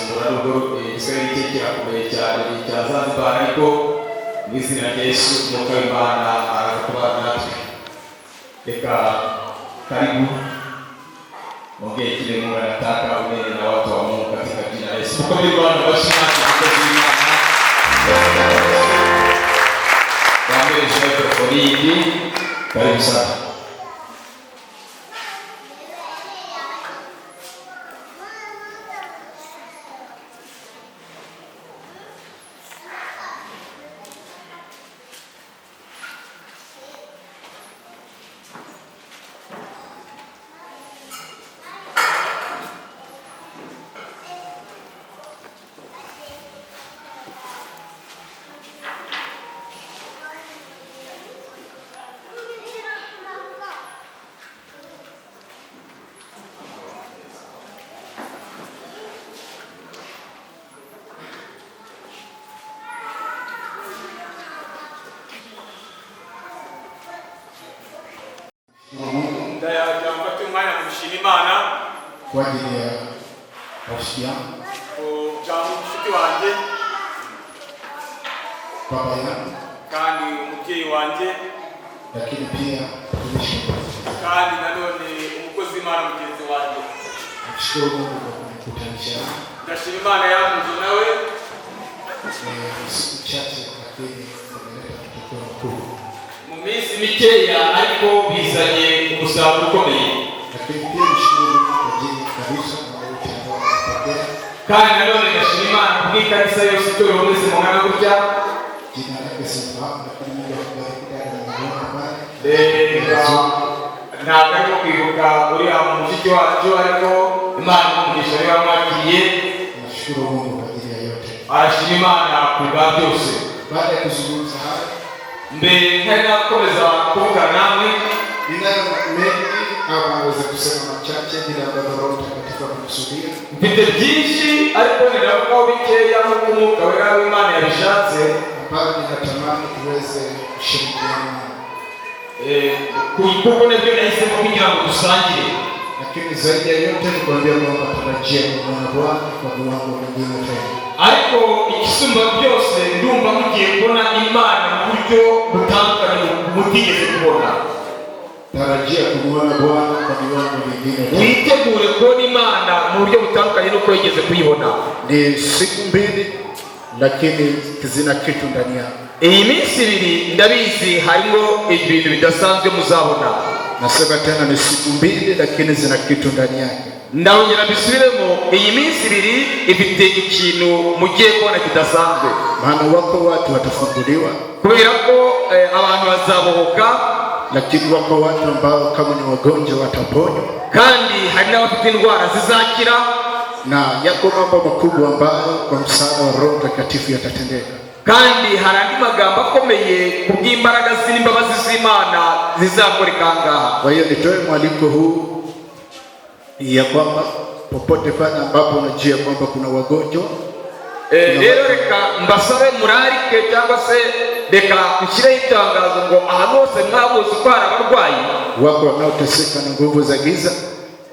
gusimbura n'ubwo igisirayeli kirakomeye cyane cya Zanzibar, ariko mu izina rya Yesu Umwuka w'Imana araza kubana natwe. Reka karibu ongea kile Mungu anataka unene na watu wa Mungu katika jina la Yesu. Kwa hiyo Bwana washimati kwa jina la karibu sana. Kwa ajili ya rafiki yangu, baba yangu, kandi umubyeyi wanje, lakini pia mtumishi kandi nanone umukozi w'Imana mugenzi wanje. Nashukuru Mungu kwa kunikutanisha. Ndashima Imana yangu nawe. Siku chache lakini tumeleta matokeo makubwa. Mu minsi mikeya ariko bizanye umusaruro ukomeye. Lakini pia nashukuru Mungu kwa ajili kabisa na wote ambao wamepokea. Kandi nanone ndashima Imana kubw'ikanisa yose turi bose mu ngana gutya. Jina lake sifahamu, lakini Mungu akubariki dada na mwana bwana. Ntabwo ariko kwibuka uriya mushiki wacu, ariko Imana umugisha niba mwakiriye. Nashukuru Mungu kwa ajili ya yote. Arashima Imana ku bwa byose. Baada ya kuzungumza haya, mbere nakomeza kuvuga namwe, ninayo mengi au naweza kusema machache bila ambavyo Roho Mtakatifu amekusudia. Mfite byinshi ariko ninavuga bikeya nk'uko Umwuka wera w'Imana yabishatse. Bado ninatamani tuweze kushirikiana kuko nabyo nahisemo kugira ngo dusangire. Lakini zaidi ya yote ni kuambia kwamba tutarajia kumwona Bwana kwa viwango vingine tena. Ariko ikisumba byose ndumva mugiye kubona Imana mu buryo butandukanye mutigeze kubona. Tarajia kumwona Bwana kwa viwango vingine tena. Witegure kubona Imana mu buryo butandukanye nuko yigeze kuyibona. Ni siku mbili lakini zina kitu ndani yake. Iyi minsi ibiri ndabizi harimo ibintu bidasanzwe muzabona. Nasema tena ni siku mbili lakini zina kitu ndani yake. Ndabongera bisubiremo, iyi minsi ibiri ifite ikintu mugiye kubona kidasanzwe. Maana wako watu watafunguliwa, kubera ko abantu bazabohoka, lakini wako watu ambao kama ni wagonjwa wataponywa, kandi hari n'abafite indwara zizakira, na yako mambo makubwa ambayo kwa msaada wa Roho Mtakatifu yatatendeka. Kandi hari andi magambo akomeye kubw'imbaraga z'imbabazi z'Imana zizakoreka ngaha. Kwa hiyo nitoe mwaliko huu ya kwamba popote pale ambapo unajua kwamba kuna wagonjwa, rero reka mbasabe murarike cyangwa se reka nshyire itangazo ngo ahantu hose mwabuze ko hari abarwayi, wako wanaoteseka na nguvu za giza,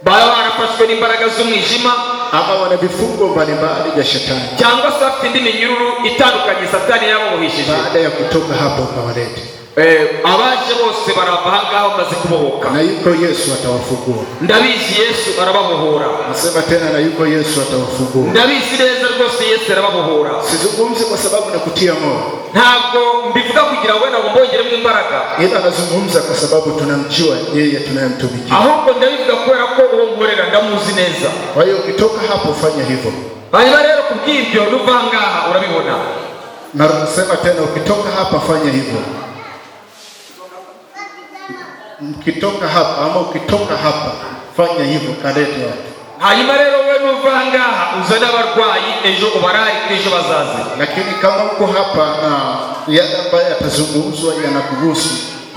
baba barafashwe n'imbaraga z'umwijima, ama wana vifungo mbalimbali vya shetani, cyangwa se afite indi minyururu itandukanye satani yamubohesheje. Baada ya kutoka hapo ukawalete. Abaje bose barava hangaho maze kubohoka, na yuko Yesu atawafungua. Ndabizi Yesu arababohora. Nasema tena na yuko Yesu atawafungua. Ndabizi neza rwose Yesu arababohora. Sizungumzi kwa sababu nakutia moyo, ntabwo mbivuga kugira ngo wenda mbongeremo imbaraga, ila nazungumza kwa sababu tunamjua yeye tunayemtumikia. Ahubwo ndabivuga kubera ko uwo nkorera ndamuzi neza. Kwa hiyo ukitoka hapo fanya hivyo. Hanyuma rero kubw'ibyo nuvangaha urabibona. Na nasema tena ukitoka hapa fanya hivyo. Ukitoka hapa ama ukitoka hapa fanya hivyo, kalete watu. Hanyuma rero we nuvangaha uzana abarwayi ejo ubarari ejo bazaze. Lakini kama uko hapa na yale ambayo atazungumzwa yanakuhusu,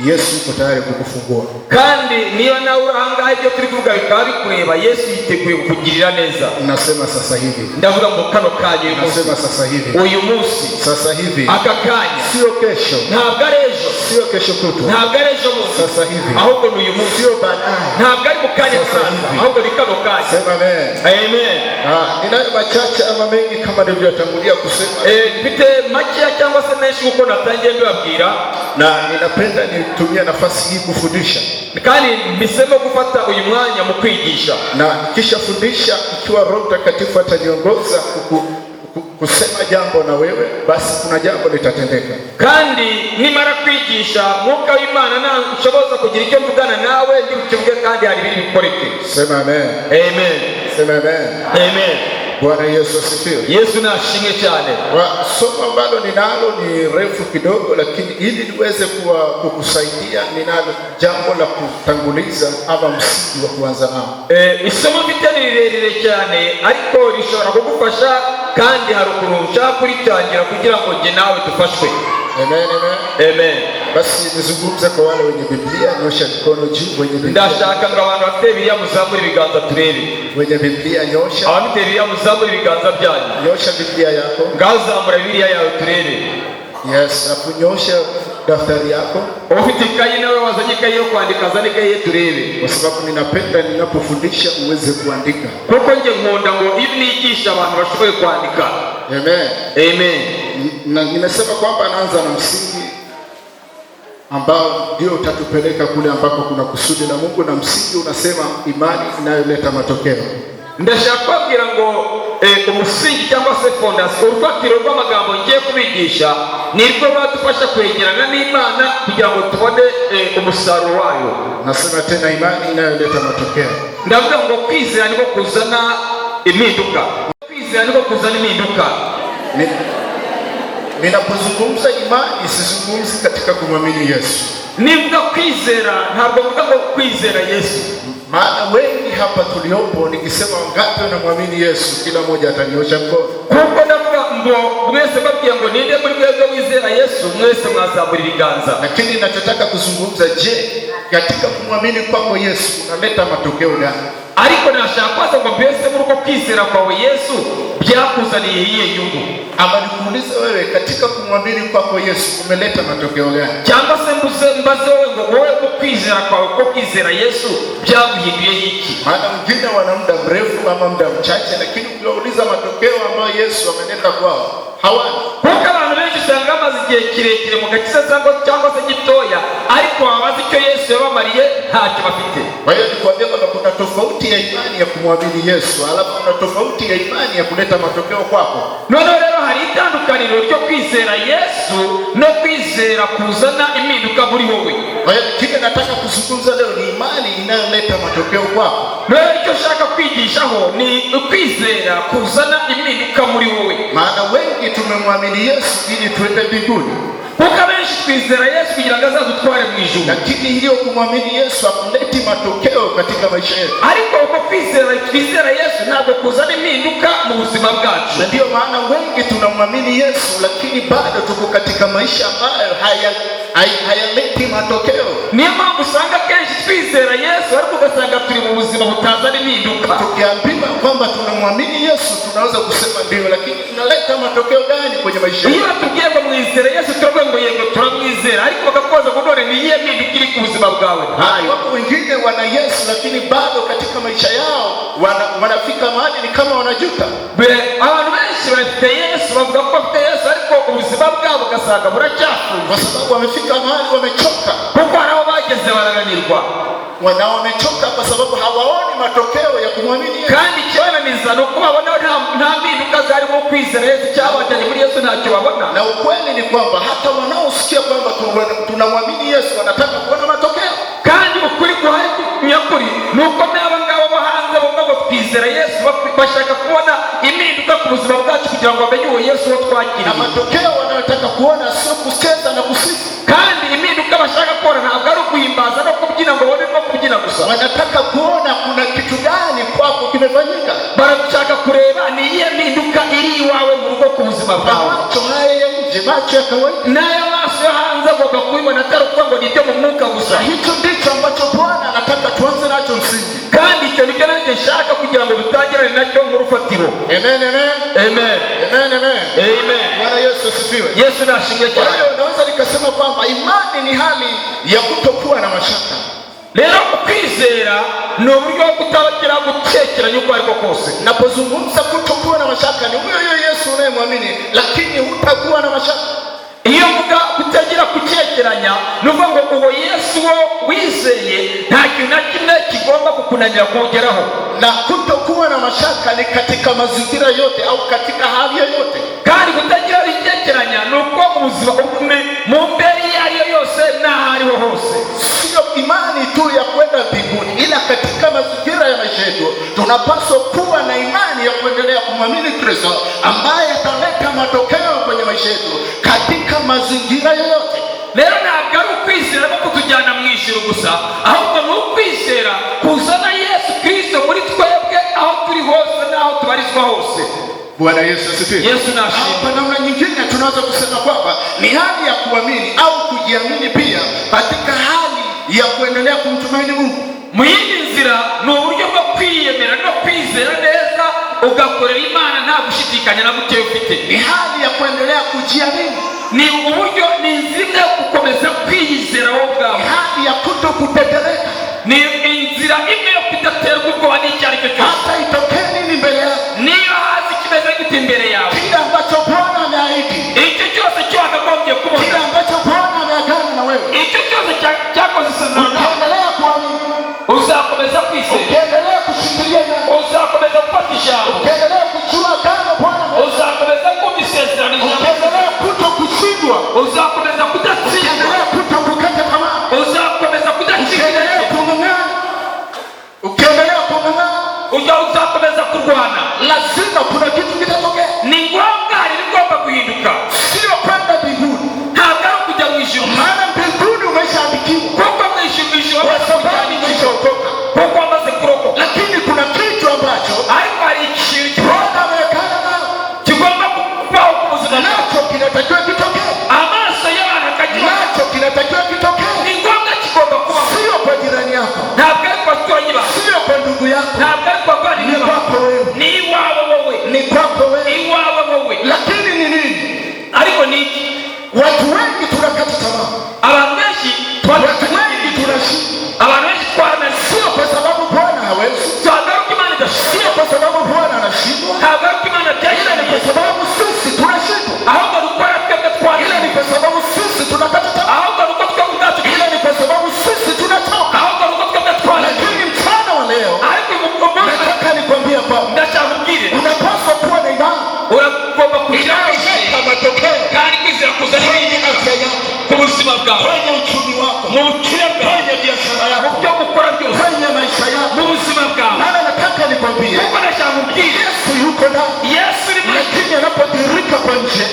Yesu yuko tayari kukufungua. Kandi niba nawe urangaye ibyo turi kuvuga bikaba bikureba, Yesu yiteguye kukugirira neza. Nasema sasa hivi. Ndavuga ngo kano kanya, nasema sasa hivi. Uyu munsi, sasa hivi. Aka kanya. Sio kesho. Ntabwo ari ejo. ejo, sio kesho kutwa, ntabwo ari ejo bundi, sasa hivi, ahubwo ni uyu munsi, sio baadaye, ntabwo ari mu kanya kaza, ahubwo ni kano kanya. Sema amen. Amen. Ninayo machache ama mengi kama nilivyotangulia kusema, mfite make cyangwa se menshi uko natangiye mbibabwira, na ninapenda nitumie nafasi hii kufundisha, kandi mbisemo gufata uyu mwanya mu kwigisha, na kisha fundisha ikiwa Roho Mtakatifu ataniongoza kusema jambo na wewe, basi kuna jambo litatendeka. Kandi nimara kwigisha mwuka w'Imana nashoboza kugira icyo mvugana nawe ndi bukivuge, kandi hari ibiri bikoreke. Sema amen. Amen. Sema amen. Amen. Bwana Yesu asifiwe. Yesu nashimwe cyane. Somo ambalo ninalo ni refu kidogo, lakini ili niweze kukusaidia ninalo jambo la kutanguliza ama msingi wa kuanza nao. Isomo mfite ni rirerire cyane, ariko rishobora kugufasha kandi hari ukuntu nshaka kuritangira kugira ngo nge nawe dufashwe. Amen, amen. Amen. Basi nizungumze kwa wale wenye Biblia, nyosha mikono juu wenye Biblia. Ndashaka ngo abantu bafite Biblia muzamure ibiganza turebe. Wenye Biblia nyosha. Abafite Biblia muzamure ibiganza byanyu. Nyosha Biblia yako. Ngazamura Biblia yawe turebe. Yes, afunyosha daftari yako. Ufite ikayi nawe wazanye ikayi yo kwandika, zane ikayi turebe. Kwa sababu ninapenda ninapofundisha uweze kuandika. Kuko nje nkunda ngo ibi nigisha abantu bashoboye kwandika. Amen. Amen. Na nimesema kwamba anaanza na msingi ambao ndio utatupeleka kule ambako kuna kusudi la Mungu, na msingi unasema imani inayoleta matokeo. Ndashaka kubwira ngo umusingi cyangwa se fondation, urufatiro rw'amagambo ngiye kubigisha nirwo badufasha kwegerana n'Imana kugira ngo tubone umusaruro wayo. Nasema tena imani inayoleta matokeo. Ndavuga ngo kwizera niko kuzana impinduka. Kwizera niko kuzana impinduka. Ninapozungumza imani sizungumzi katika kumwamini Yesu. Nivuga kwizera ntabwo mvuga ngo kwizera Yesu. Maana wengi hapa tuliopo nikisema wangapi wanamwamini Yesu, kila mmoja atanyosha mkono. Kuko ndavuga ngo mwese babwiye ngo ninde muri mwebwe wizera Yesu, mwese mwazamura ibiganza. Lakini ninachotaka kuzungumza, je, katika kumwamini kwako Yesu unaleta matokeo gani? Ariko nashaka kwaza ngo mbese muri uko kwizera kwawe Yesu byakuzaniye iyihe nyungu? Ama nikuulize wewe, katika kumwamini kwako Yesu umeleta matokeo gani? Cyangwa se mbaze wewe ngo wowe uko kwizera kwawe, uko kwizera Yesu byaguhinduye iki? Maana wengine wana muda mrefu ama muda mchache, lakini ukiwauliza matokeo ambayo Yesu ameleta kwao hawana. Kuko abantu benshi usanga bamaze igihe kirekire mu gakiza cyangwa se gitoya, ariko babazi icyo Yesu yabamariye ntacyo bafite. Kwa hiyo nikwambia kwamba kuna tofauti ya imani ya kumwamini Yesu, alafu kuna tofauti ya imani ya kuleta matokeo kwako. None rero hari itandukaniro ryo kwizera Yesu no kwizera kuzana impinduka muri wowe. Kwa hiyo kile nataka kuzungumza leo ni imani inayoleta matokeo kwako. Rero icyo shaka kwigishaho ni kwizera kuzana impinduka muri wowe. Maana wengi tumemwamini Yesu ili tuende mbinguni. Kuko benshi twizera Yesu kugira ngo azadutware mu ijuru, lakini hiyo kumwamini Yesu hakuleti matokeo katika maisha yetu. Ariko uko kwizera Yesu ntabwo kuzana impinduka mu buzima bwacu. Na ndio maana wengi tunamwamini Yesu lakini bado tuko katika maisha ambayo hayaleti matokeo. Niyo mpamvu usanga kenshi twizera Yesu ariko ugasanga turi mu buzima butazana impinduka. Tukiambiwa kwamba tunamwamini Yesu tunaweza kusema ndio, lakini inaleta matokeo gani kwenye maisha yetu? Iyo tugiye ngo mwizera Yesu turavuga ngo yego turamwizera, ariko bakakoza ngo none ni iyihe mpinduka iri ku buzima bwawe? Wako wengine wana Yesu lakini bado katika maisha yao wanafika mahali ni kama wanajuta. Abantu benshi bafite Yesu bavuga ko bafite Yesu ariko ubuzima bwabo ugasanga buracyafunze, kwa sababu wamefika mahali wamechoka. Kuko haraho bageze barananirwa, wamechoka kwa sababu hawaoni matokeo ya kumwamini Yesu. Kandi kibananiza no kuba babona nta mpinduka zari mu kwizera Yesu cyabajyanye muri Yesu ntacyo babona. Na ukweli ni kwamba hata wanaosikia kwamba tunamwamini Yesu wanataka kuona matokeo. Kandi ukuri guhari nyakuri nuko n'aba ngabo bo hanze bo twizera Yesu bashaka kubona impinduka ku buzima bwacu kugira ngo bamenye uwo Yesu wo twakiriye. Na matokeo wanayotaka kuona sio kucheza na kusifu. Kandi impinduka bashaka kuona ntabwo ari ukuhimbaza no kubyina ngo bone no kubyina gusa. Wanataka kuona kuna kitu gani kwako kimefanyika. Barashaka kureba ni iyihe mpinduka iri iwawe mu rugo ku buzima bwawe. Macho haya ya nje, macho ya kawaida, nayo maso yo hanze agomba kubibona atari ukuvuga ngo nibyo mu mwuka gusa. Hicho ndicho ambacho Bwana anataka tuanze nacho msingi. Kandi icyo nicyo nanjye nshaka kugira ngo bitangirane nacyo mu rufatiro. Amen, amen. Amen. Amen, amen. Amen. Bwana Yesu asifiwe. Yesu nashimye Kwa cyane. hiyo naweza nikasema kwamba imani ni hali ya kutokuwa na mashaka. Rero kwizera ni uburyo bwo kutagira gutekeranya uko ariko kose. Napozungumza kutokuwa na mashaka ni huyo Yesu unayemwamini, lakini hutakuwa na mashaka. Iyo mvuga kutagira kucyekeranya nuvuga ngo uwo Yesu wo wizeye nta kintu na kimwe kigomba kukunanira kugeraho. Na kutokuwa na mashaka ni katika mazingira yote au katika hali yoyote. Kandi kutagira icyekeranya nuko mu buzima mu mbere yariyo yose n'ahariho hose. Sio imani tu ya kwenda mbinguni, ila katika mazingira ya maisha yetu tunapaswa kuwa na imani ya kuendelea kumwamini Kristo ambaye ataleta matokeo kwenye maisha yetu katika mazingira yoyote. Rero ntabwo ari ukwizera ko kutujyana mu ijuru gusa, ahubwo ni ukwizera kuzana Yesu Kristo muri twebwe aho turi hose n'aho tubarizwa hose. Bwana Yesu asifiwe. Yesu nashimye. Kwa namna nyingine tunaweza kusema kwamba ni hali ya kuamini au kujiamini pia katika hali ya kuendelea kumtumaini Mungu. Mu yindi nzira ni uburyo bwo kwiyemera no kwizera neza ugakorera Imana nta gushidikanya na gutewe ufite. Ni hali ya kuendelea kujiamini. Ni uburyo ni inzira gukomeza kwiyizera wowe ubwawe. Ni hali ya kutokutetereka. Ni inzira imwe yo kudaterwa ubwoba n'icyo ari cyo cyose. Hata itokee nini mbele yako. Niyo hazi kimeze gute imbere yawe. Kile ambacho Bwana ameahidi. Icyo cyose cyo wakagombye kubona. Kile ambacho Bwana ameagana na wewe. Icyo cyose cyakoze isezerano. Ukiendelea kuamini. Uzakomeza kwizera. Ukiendelea kushikilia imani. Uzakomeza gufata ijambo. Ukiendelea kujua kama Bwana uzakomeza kumva isezerano. ukiendelea kutokushindwa. Uzakomeza kudatsindwa. Ukiendelea kutokukata tamaa. Uzakomeza kudacika Ukiendelea kung'ang'ana. Ukiendelea kung'ang'ana. Uzakomeza kurwana. Lazima kuna kitu kitatokea. Ni ngombwa rigomba guhinduka. Sio kwenda mbinguni. Ntabwo ari kujya mu ijuru. Maana mbinguni umeshaandikiwa. Kuko mu ijuru Kwa sababu umeshaokoka. kuko wamaze kurokoka. Lakini kuna kitu ambacho ariko hari ikintu Bwana amewekana nao kigomba kubaho ku buzima nacho kinatakiwa kitokee. Amaso y'abantu akagira Nacho kinatakiwa kitokee. ni ngombwa kigomba kubaho. Sio kwa jirani yako. Ntabwo ari kwa baturanyi bawe. Sio kwa ndugu yako. Ntabwo ari kwa bavandimwe Ni bawe. kwako wewe. Ni iwawe wowe. Ni kwako wewe. Iwawe wowe. Lakini ni nini? Ariko ni iki? Watu wengi tunakata tamaa. Abantu benshi Watu wengi tunashindwa. abantu benshi twaramenye. Sio kwa sababu Bwana hawezi. Ntabwo ari uko Imana idashobora. Sio kwa sababu Bwana anashindwa. Ntabwo ari uko Imana Ila ni byayinaniye. kwa sababu sisi tunashindwa. Ahubwo ni uko twebwe Ila ni twananiwe. kwa sababu sisi tunakata tamaa. Ahubwo ni uko twebwe ubwacu. Ila ni kwa sababu sisi tunachoka. Ahubwo ni uko twebwe twananiwe. Lakini mchana wa leo ariko nataka nikwambie kwamba ndashakubwire unapaswa kuwa na imani uragomba kugira inayoleta matokeo kandi kwizera kuzana kwenye afya yako, ku buzima bwawe, kwenye uchumi wako, mu bukire bwawe, kwenye biashara mu yako, byo gukora byose, kwenye maisha yako, mu buzima bwawe. maana nataka nikwambie kuko ndashakubwire Yesu yuko ndani, Yesu uri muri lakini anapodirika kwa nje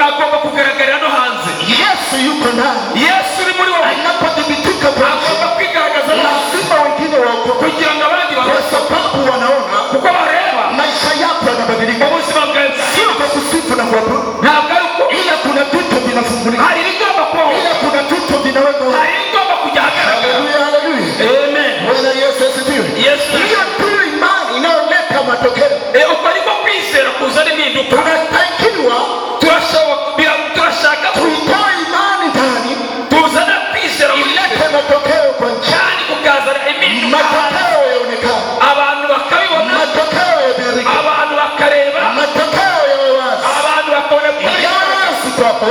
agomba kugaragarira no hanze. Yesu yuko ndani, Yesu uri muri wowe anapodhibitika kwa nje agomba kwigaragaza lazima wengine waokoke, kugira ngo abandi kwa babashe, sababu wanaona kuko bareba maisha yako yanabadilika, ubuzima bwawe sio kwa kusifu na kuabudu, ntabwo ari uko ila kuna vitu vinafunguliwa, hari ibigomba kubaho, ila kuna vitu vinawekwa. hari ibigomba kujya ahagaragara. Haleluya, haleluya. Amen. Bwana Yesu asifiwe. Yesu. Hiyo ndio imani inayoleta matokeo. Uko ariko kwizera kuzana impinduka. Tunatakiwa turashaka tuitoe imani ndani, tuzana kwizera ilete matokeo kwa nchi, cyane kukazana impinduka, matokeo yaonekana, abantu bakabibona, matokeo yadhihirike, abantu bakareba, matokeo yawe wazi, abantu bakabona yawe wazi kwako,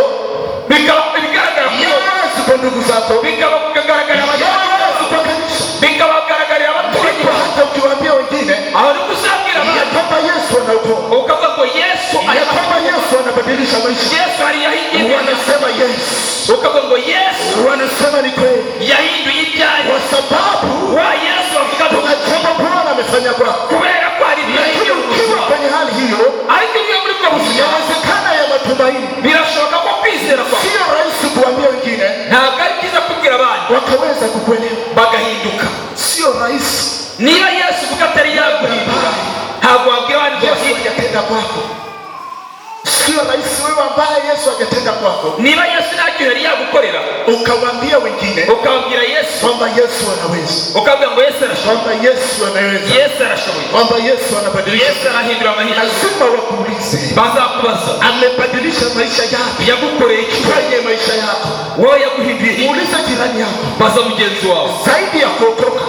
bikaba bigaragara yawe wazi kwa ndugu zako, bikaba kugaragara yawe wazi kwa kanisa, bikaba bigaragarira abaturage, hata ukiwaambia wengine aho ni kuzabwira ya abantu kwamba Yesu anaokoa, ukavuga ngo Yesu ya kwamba Yesu anabadilisha maisha, Yesu aliyahinduye, wanasema yes, ukavuga ngo Yesu wanasema ni kweli, yahinduye ibyayo, kwa sababu wa Yesu bavuga ngo tunajua Bwana amefanya kwako. kubera ko ari Lakini ukiwa kwenye hali hiyo, ariko iyo muri bwo buzima inawezekana ya matumaini, birashoboka ko kwizera kwa sio rahisi kuambia wengine ntabwo ari byiza kubwira abandi wakaweza kukuelewa, bagahinduka. sio rahisi. Niba Yesu kuko atari yaguhindura ntabwo wabwira abandi ngo Yesu bahindure. hajatenda kwako, sio sio rahisi wewe ambaye Yesu hajatenda kwako. Niba Yesu ntacyo yari yagukorera, ukamwambia wengine, ukabwira Yesu kwamba Yesu anaweza, ukabwira ngo Yesu arashoboye, kwamba Yesu anaweza, Yesu arashoboye, kwamba Yesu anabadilisha, Yesu arahindura amahirwe. lazima wakuulize, bazakubaza amebadilisha maisha yako, yagukoreye iki kwenye maisha yako. wowe yaguhinduye. Muulize jirani yako, baza mugenzi wawe, zaidi ya kuokoka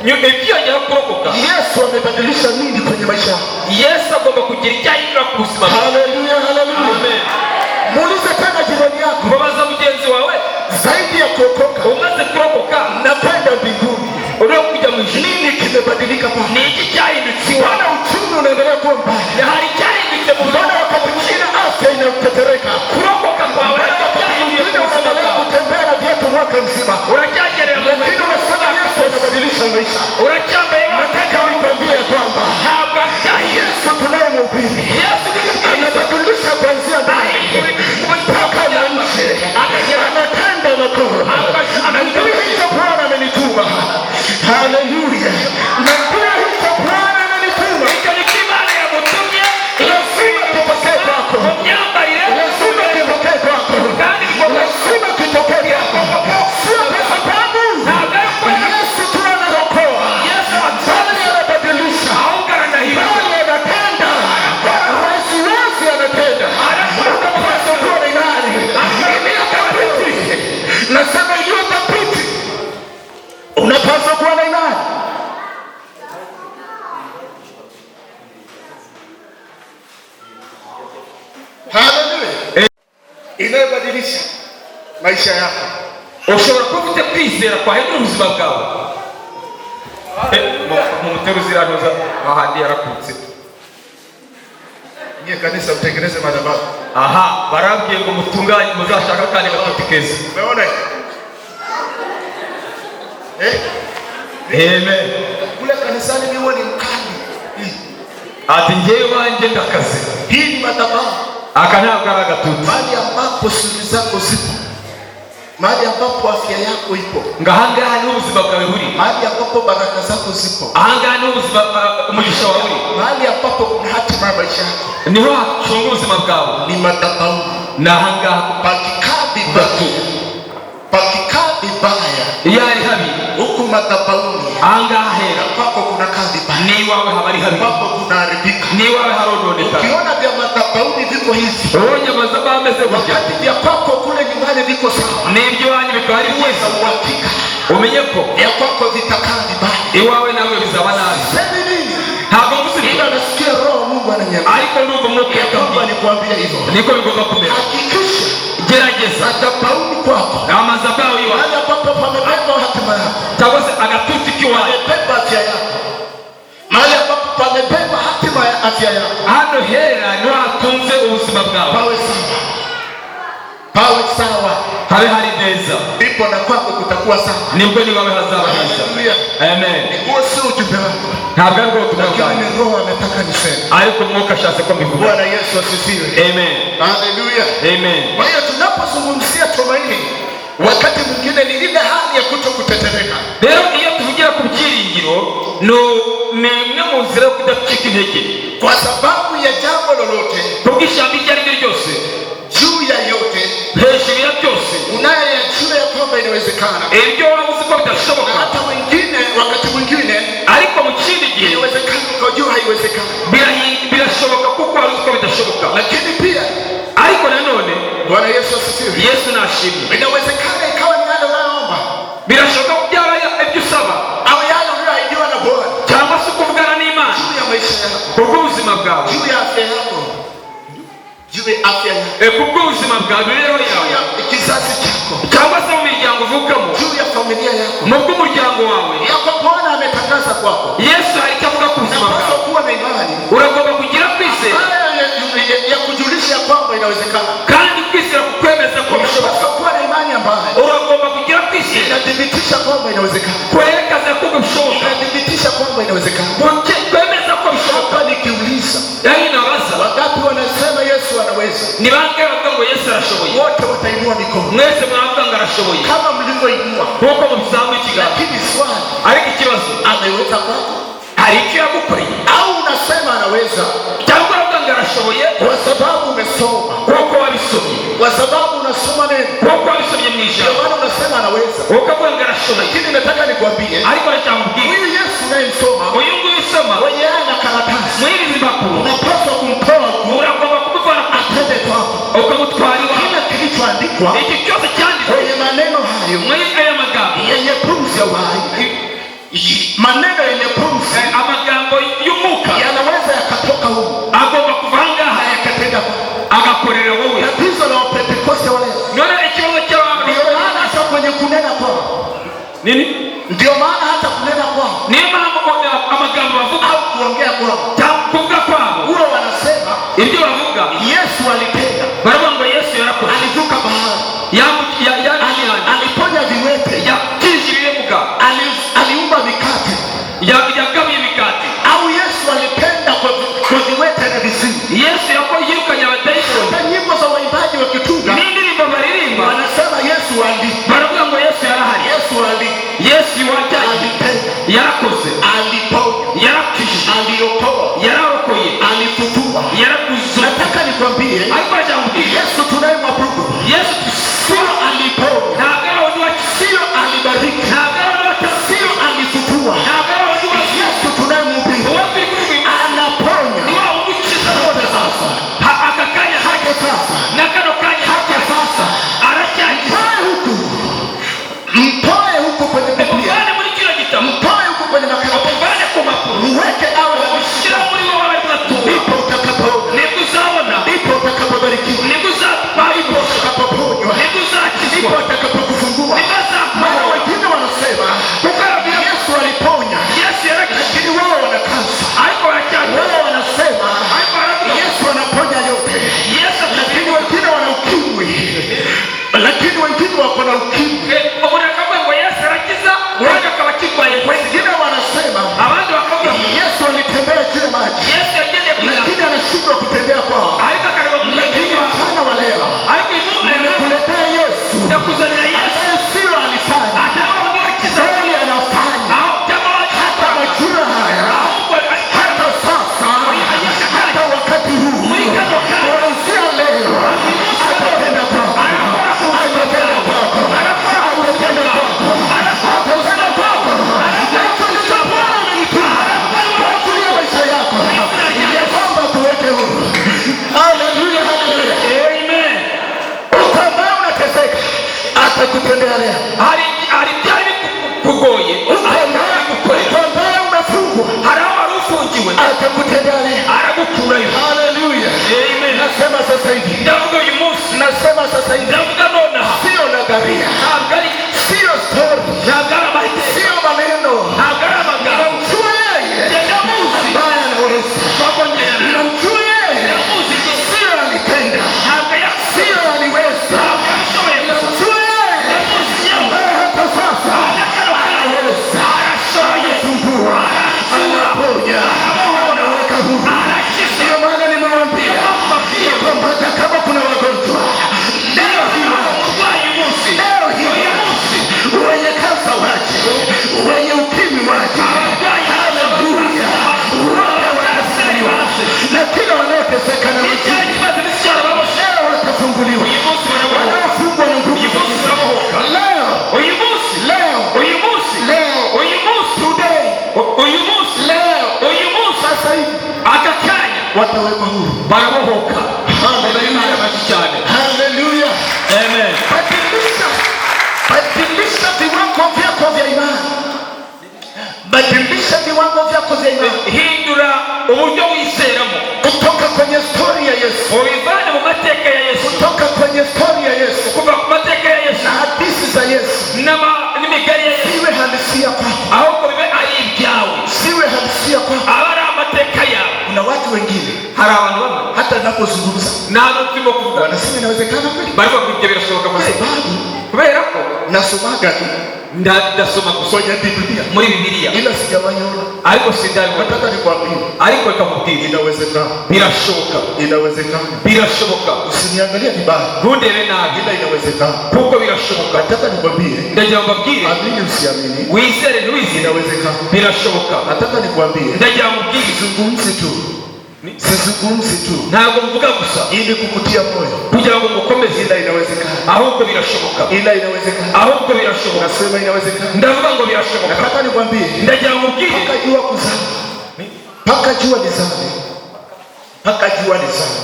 ikiyongera kurokoka, Yesu amebadilisha nini kwenye maisha yako? Yesu agomba kugira icyo ahindura ku buzima bwawe. Haleluya, haleluya. Amen. Muulize tena jirani yako, baza mugenzi wawe, zaidi ya kuokoka umaze kurokoka na kwenda mbinguni, uriho kujya mu ijuru, nini kimebadilika kwako? ni iki cyahindutse iwawe? Mbona uchumi unaendelea kuwa mbaya? hari icyahindutse mu Mbona buzima wakati mwingine afya inatetereka? kurokoka kwawe? Mbona wakati mwingine unaendelea kutembea na viatu mwaka mzima, uracyagerera mu lakini unasema Yesu anabadilisha maisha? uracyambaye Nataka nikwambie kwamba ntabwo Yesu tunayemhubiri anabadilisha kuanzia ndani mpaka na nje, anatenda makuu. Najua hicho Bwana amenituma. Haleluya, najua hicho Bwana amenituma. icyo ni cyo Imana yagutumye. Lazima kitokee kwako, mu myambarire, lazima kitokee kwako, lazima kitokee kwako. Sio kwa sababu Yesu tu anaokoa, bali anabadilisha, bali anatenda, waziwazi anatenda. Unapaswa kuwa ni nani? Iliyothabiti. Nasema iliyothabiti. Unapaswa kuwa ni nani? Haleluya. Inayobadilisha maisha yako. ushobora kuba ufite kwizera kwahindura ubuzima bwawe. mu mutero uziranoza ahandi yarakutse. Nyie kanisa utengeneze madhabahu. Aha, barabwiye ngo mutunganye muzashaka kandi batutikeze. Umeona? Amen. Kule kanisani niwe ni mkali. Ati ngewe wanje ndakaze. Hii ni madhabahu. Aka ntabwo ari agatutu. Mahali ambapo siri zako zipo. Mahali ambapo afya yako ipo. Ngahangaha ni ubuzima bwawe buri. Mahali ambapo baraka zako zipo. Ahangaha ni ubuzima umugisha wawe uri. Mahali ambapo kuna hatima ya maisha yako. Niho hacunga ubuzima bwawe. Ni madhabahu. Na ahangaha Pakikaa vibaya. Pakikaa vibaya. iyo ari habi Huku madhabahuni. ahangaha hera Kwako kuna kazi vibaya. ni iwawe haba ari habi, Kwako kuna haribika. ni iwawe harononeka. Ukiona vya madhabahuni viko hivi, ubonye amazu ameze gutya, wakati vya kwako kule nyumbani viko sawa, n'ibyo iwanyu bikaba ari byiza, uhakika umenye ko ya kwako vitakaa vibaya. iwawe nawe bizaba nabi. Sema nini? Ntabwo mvuze ibyo, Nasikia roho Mungu ananiambia ariko ndumva umwuka ya kwamba yakambwiye nikwambia hivyo. niko bigomba kumera. Hakikisha Gerageza madhabahuni kwako, amazu abawe iwawe mahali ambapo pamebeba hatima yako, cyangwa se agatuti k'iwawe, pamebeba afya yako, mahali ambapo pamebeba hatima ya afya yako, hano hera niho hatunze ubuzima bwawe, pawe sawa, pawe sawa, habe hari neza, ndipo na kwako kutakuwa sawa. nibwo niwawe hazaba heza. Amen. Huo si ujumbe wako, Ntabwo ari bwo butumwa lakini bwanjye, ni roho anataka niseme. ariko umwuka ashatse ko mbivuga. Bwana Yesu asifiwe. Amen. Haleluya. Amen. Kwa hiyo tunapozungumzia tumaini, wakati mwingine ni ile hali ya kuto kutetereka. Rero iyo tuvugira ku byiringiro ni imwe mu nzira yo kudacika intege, Kwa sababu ya jambo lolote, kubw'ijambo iryo ari ryo ryose, juu ya yote, hejuru ya byose, unayejua ya kwamba inawezekana. ibyo waba uzi ko Na bidashoboka, hata wengine, wakati mwingine ariko mu kindi gihe inawezekana ukajua haiwezekani. birashoboka kuko wari uzi ko bidashoboka. Lakini pia Ariko nanone Bwana Yesu asifiwe. Yesu nashimwe, Inawezekana ikawa ni yale unayoomba birashoboka ko byaba ibyo usaba au yale unayoahidiwa na Bwana cyangwa se kuvugana n'Imana juu ya maisha yako, kubw'ubuzima bwawe, juu ya afya yako, juu ya afya yako, kubw'ubuzima bwawe, imibereho juu yawe, ya kizazi chako, cyangwa se mu miryango uvukamo, juu ya familia yako. mu bw'umuryango wawe. Yako Bwana ametangaza kwako. Yesu hari icyo avuga ku buzima Unapaswa bwawe, kuwa na imani uragomba kugira kwizera, ya kujulisha ya kwamba inawezekana. kandi kwizera kukwemeza ko bishoboka. Unapaswa kuwa na imani ambayo Uragomba kugira kwizera inathibitisha kwamba inawezekana, kwerekeza ko bishoboka, inathibitisha kwamba inawezekana. kwemeza ko bishoboka. Hapa nikiuliza, Yani nabaza wangapi wanasema Yesu anaweza? ni bangahe bavuga ngo Yesu arashoboye? Wote watainua mikono Mwese mwavuga ngo arashoboye kama mlivyoinua. nk'uko mubizamuye ikiganza. Lakini swali, Ariko ikibazo, ameweza kwako? hari icyo yagukoreye? Au unasema anaweza Cyangwa uravuga ngo arashoboye kwa sababu umesoma, ukavuga ngo arashoboye. Lakini nataka nikwambie, ariko aracyamubwira huyu Yesu unayemsoma, uyu nguyu usoma wenye ana karatasi, muri izi mpapuro unapaswa kumtoa, uragomba kumuvana atende kwako, ukamutwara iwawe. kila kilichoandikwa iki cyose cyanditswe kwenye maneno hayo muri aya magambo yenye pumzi ya uhai, maneno yenye pumzi, amagambo y'umwuka yanaweza yakatoka huko, agomba kuva ngaha yakatenda agakorera wowe. tatizo la Wapentekoste wale, none ikibazo cy'abantu ndio maana hata kwenye kunena kwao, nini, ndio maana hata kunena kwao, niyo mpamvu amagambo bavuga au kuongea kwao, kuvuga kwabo, huwa wanasema ibyo bavuga Yesu alitenda, baravuga ngo Yesu yarakoze, alivuka bahari, aliponya viwete, yakijiriye muga, aliumba mikate, yagabuye mikate, au Yesu alitenda kwa viwete na viziwi. Yesu yirukanye abadayimoni. Hata nyimbo za waimbaji wakitunga n'indirimbo baririmba wanasema Yesu baravuga ngo Yesu yarahari, Yesu wajyaye, yarakoze, aliponya, yarakijije, aliokoa, yararokoye, alifufua, yarakuzuka. nataka nikwambie, ariko aracyamubwira Yesu tunayemwabudu, Yesu sio aliponya, ntabwo ari undi wakize, sio alibariki, ntabwo ari undi watasi, sio alifufua, ntabwo ari undi wakize. Yesu tunayemhubiri uwo turi kumubwira anaponya. ni wa wundi ukiza Wote sasa, aka kanya hake sasa, na kano kanya hake sasa, aracyakiza. mtoe huko kwenye Biblia, umuvane muri kino gitabo, mtoe huko kwenye makaratasi, umuvane ku mpapuro, mweke awe ushyira muri wowe abatuye, ndipo utakapoona, nibwo uzabona, ndipo utakapobarikiwa, nibwo ndipo utakapoponywa, nibwo uzakizwa, ndipo utakapokufungua. nibwo Maana azakubaho. wengine wanasema kuko arabwira Yesu aliponya, Yesu yarakije, lakini wao wanakansa, ariko aracyakiza. wao wanasema ariko aravuga Yesu anaponya yote, Yesu lakini wengine wana ukimwi, lakini wengine wako na ukimwi, umuntu akavuga ngo Yesu arakiza, uwanja akaba akirwaye. wengine wanasema abandi bakavuga ngo Yesu alitembea kile maji, Yesu yagendeye ku lakini nyanja, anashindwa kutembea kwao. ariko akareba ku Lakini nyanja, mfano wa leo ariko imana nimekuletea Yesu, yakuzanira Yesu, sio alifanya, ataba undi wakiza, bali anafanya aho cyangwa hata majira haya, ahubwo hata sasa, hata wakati huu, kuanzia leo atatenda kwako, atatenda kwako, atatenda kwako, atatenda kwako. Hicho ndicho Bwana amenituma kwa ajili ya maisha yako, ya kwamba kuweke huru. Haleluya, haleluya. amen. Mtu ambaye unateseka atakutendea leo. hari byari kugoye, Mtu ambaye umefungwa hari aho wari ufungiwe, atakutendea leo. aragukurayo. Haleluya. Amen. Nasema sasa hivi, ndavuga uyu munsi, nasema sasa hivi, ndavuga nonaha, sio nadharia, ntabwo ari sio story, ntabwo ari amahitamo, sio maneno. ntabwo ari amagambo. Namjua yeye ndamuzi ambaye anaweza, twakongera, namjua yeye ndamuzi sio alitenda, ntabwo yasize, sio aliweza, ntabwo yashoboye, namjua yeye ndamuzi yewe ambaye hata sasa anaweza, arashoboye, anafungua, anaponya, anaweka huru. Ndio maana nimewambia ya kwamba hata kama kuna wagonjwa leo hii, leo hii, wenye kansa waje, wenye ukimwi waje, haleluya, wote wanasaliwa, na kila wanaoteseka na ukimwi leo watafunguliwa, wanaofungwa na nguvu leo, sasa hivi watawekwa huru, barabohoka. haleluya, cyane. haleluya, Amen. badilisha viwango vyako vya imani, badilisha viwango vyako vya imani, hindura uburyo wizeramo, kutoka kwenye stori ya Yesu, ubivane mu mateka ya Yesu, kutoka kwenye stori ya Yesu kuva ku mateka ya Yesu na hadithi za Yesu, n'imigari ya Yesu, siwe halisia kwako, ahubwo bibe ari ibyawe, siwe halisia kwako. aba ari amateka yawe. Kuna watu wengine hari abantu bamwe hata ninapozungumza ntabwo turimo kuvuga, wanasema inawezekana kweli, bari bavuga ibyo birashoboka kwa gusa, sababu kubera ko nasomaga tu ndasoma kwenye Biblia muri Bibiliya, ila sijamanyora, ariko sindabibona. nataka nikwambie ariko reka mubwire, inawezekana, birashoboka, inawezekana, birashoboka. usiniangalie vibaya, ntundebe nabi, ila inawezekana, kuko birashoboka. nataka nikwambie, ndagira ngo mbabwire, amini usiamini, wizere ntiwizere, inawezekana, birashoboka. nataka nikwambie, ndagira ngo mbwire, zungumzi tu, Sizungumzi tu ntabwo mvuga gusa ili kukutia moyo kugira ngo mukomeze, ila inawezekana, ahubwo birashoboka, ila inawezekana, ahubwo birashoboka. nasema inawezekana, ndavuga ngo birashoboka. nataka nikwambie, ndagira ngo ubwire mpaka jua kuzama, mpaka jua lizame, mpaka jua lizame,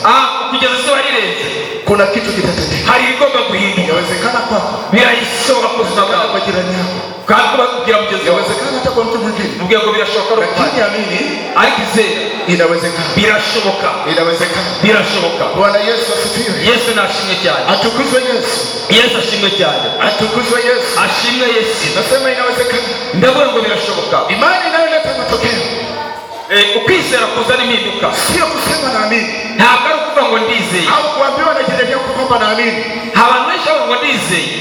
kugeza izuba rirenze, kuna kitu kitatendeka. hari ibigomba guhinduka. Inawezekana kwako, birashoboka ku buzima bwawe, kwa jirani yako, kandi bakubwira mugenzi wawe, inawezekana hata kwa mtu mwingine, mubwira ngo birashoboka, lakini amini, ariko izera inawezekana, birashoboka, inawezekana, birashoboka. Bwana Yesu asifiwe. Yesu nashimwe cyane, Atukuzwe Yesu, Yesu ashimwe cyane, atukuzwe Yesu, ashimwe Yesu. nasema inawezekana, ndavuga ngo birashoboka. imani inayoleta matokeo, ukwizera kuzana impinduka, sio kusema naamini, ntabwo ari ukuvuga ngo ndizeye, au kuambiwa na jirani yako kwamba naamini. abantu benshi bavuga ngo ndizeye,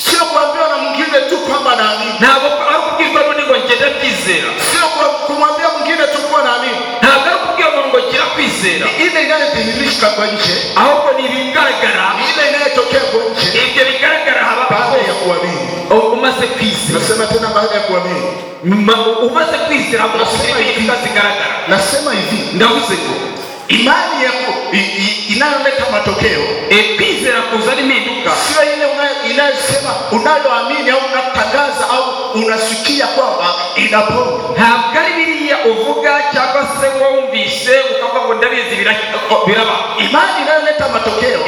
Sio kuambiwa na mwingine tu kwamba naamini, ntabwo ari ukubwirwa n'undi ngo ngende kwizera, sio kumwambia mwingine tu kuwa naamini. ntabwo ari ukubwira umuntu ngo gira kwizera, Ni ile inayodhihirika kwa nje, ahubwo ni ibigaragara, ni ile inayotokea kwa nje ibyo bigaragara haba baada ya kuamini. umaze kwizera. Nasema tena baada ya kuamini, umaze kwizera gusigaye impinduka zigaragara. nasema hivi, ndavuze ko imani yako inayoleta matokeo, kwizera kuzana impinduka, sio ile inayosema unaloamini au unatangaza au unasikia kwamba inaponya. ntabwo ari biriya uvuga cyangwa se wumvise ukavuga ngo ndabizi biraba. Imani inayoleta matokeo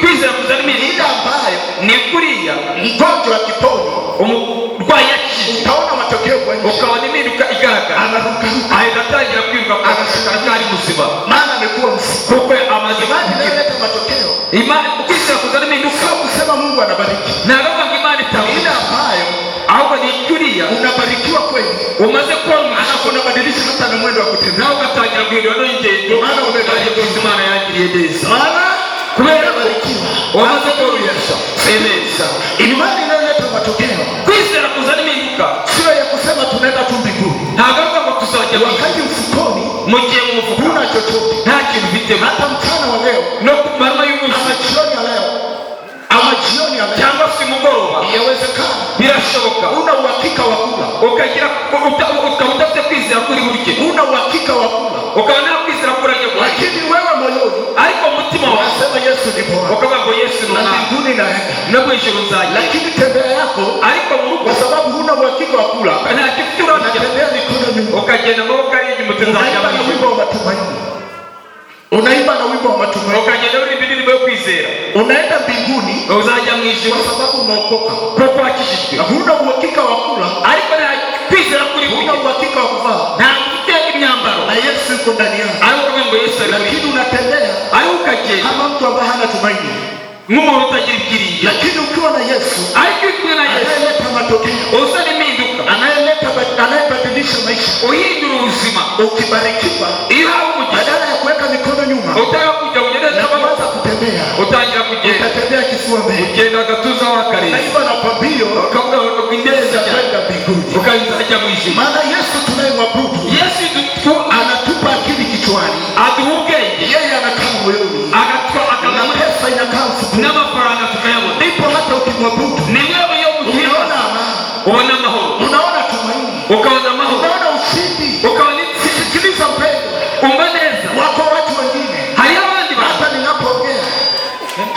kwizera kuzana ile impinduka ambayo ni kuriya mgonjwa akiponywa, umurwayi yakize, utaona matokeo kwa nje, ukabona impinduka igaragara, anarukaruka, ahita atangira kwiruka agashaka ari muzima, maana amekuwa mzima. kuko amaze Imani kugira. inayoleta matokeo kwizera kuzana impinduka sio kusema Mungu anabariki, ntabwo ngo Imana ile itavuga, ambayo ahubwo ni kuriya unabarikiwa kweli, umaze kunywa, alafu unabadilisha hata na mwendo wa kutembea, nawe ugatangira guhindura n'ingendo, maana ugatangira kuza Imana yangiriye neza, maana kubera barikiwa wamaze koroshya. Eleza. Imani inayoleta matokeo kwizera kuzana impinduka sio ya kusema tunaenda tu mbinguni, ntabwo avuga ngo tuzajya wakati mfukoni mu gihe mu mufuka huna chochote, nta kintu ufitemo, hata mchana wa leo no ku manywa y'umunsi ama jioni ya leo ama jioni ya leo, cyangwa se mugoroba, yawezekana birashoboka una uhakika wa kula, ukagira ukaba udafite kwizera kuri buryo, una uhakika wa kula, ukaba nta kwizera kurajya guhaha, lakini wewe moyoni ariko umutima wawe unasema Yesu ni Bwana, ukavuga ngo Yesu ni na umwami, mbinguni naenda, no mu ijuru nzajya, lakini tembea yako, ariko mu rugo kwa sababu huna uhakika wa kula, nta gifite urarya, unatembea mikono nyuma, ukagenda amaboko ari inyuma, utazajya unaimba mu na ijuru, wimbo wa matumaini, unaimba na wimbo wa matumaini, ukagenda uririmba indirimbo yo kwizera, unaenda mbinguni uzajya mu ijuru kwa sababu umeokoka, kuko wakijijwe, na huna uhakika wa kula, ariko nta kwizera kuri huna buryo, uhakika wa kuvaa, nta ufite imyambaro, na Yesu yuko ndani yako, ariko ukavuga ngo Yesu ari muri, lakini unatembea ariko ukagenda kama mtu ambaye hana tumaini, nk'umuntu utagira ibyiringiro, lakini ukiwa na Yesu ariko uri kumwe na Yesu anayeleta matokeo, uzana impinduka, anayebadilisha maisha, uhindura ubuzima, ukibarikiwa, iyo uhawe umugisha, badala ya kuweka mikono nyuma utari kujya ugereza na amaboko, kuanza kutembea, utangira kugenda, utatembea kifua mbele, ugenda agatuza wakareza, naiba na pambio, ukavuga ngo indeza cyane, utakwenda mbinguni. ukazajya mu ijuru. Maana Yesu tunayemwabudu Yesu anatupa akili kichwani, aduha ubwenge, yeye anakaa moyoni, na pesa inakaa mfukoni, n'amafaranga tukayabona, ndipo hata ukimwabudu ni wewe iyo mutima unaona amani, ubona amahoro, unaona tumaini, ukabona amahoro, unaona ushindi. ukabona Sikiliza mpendo, umva neza, wako watu wengine, hariho abandi bantu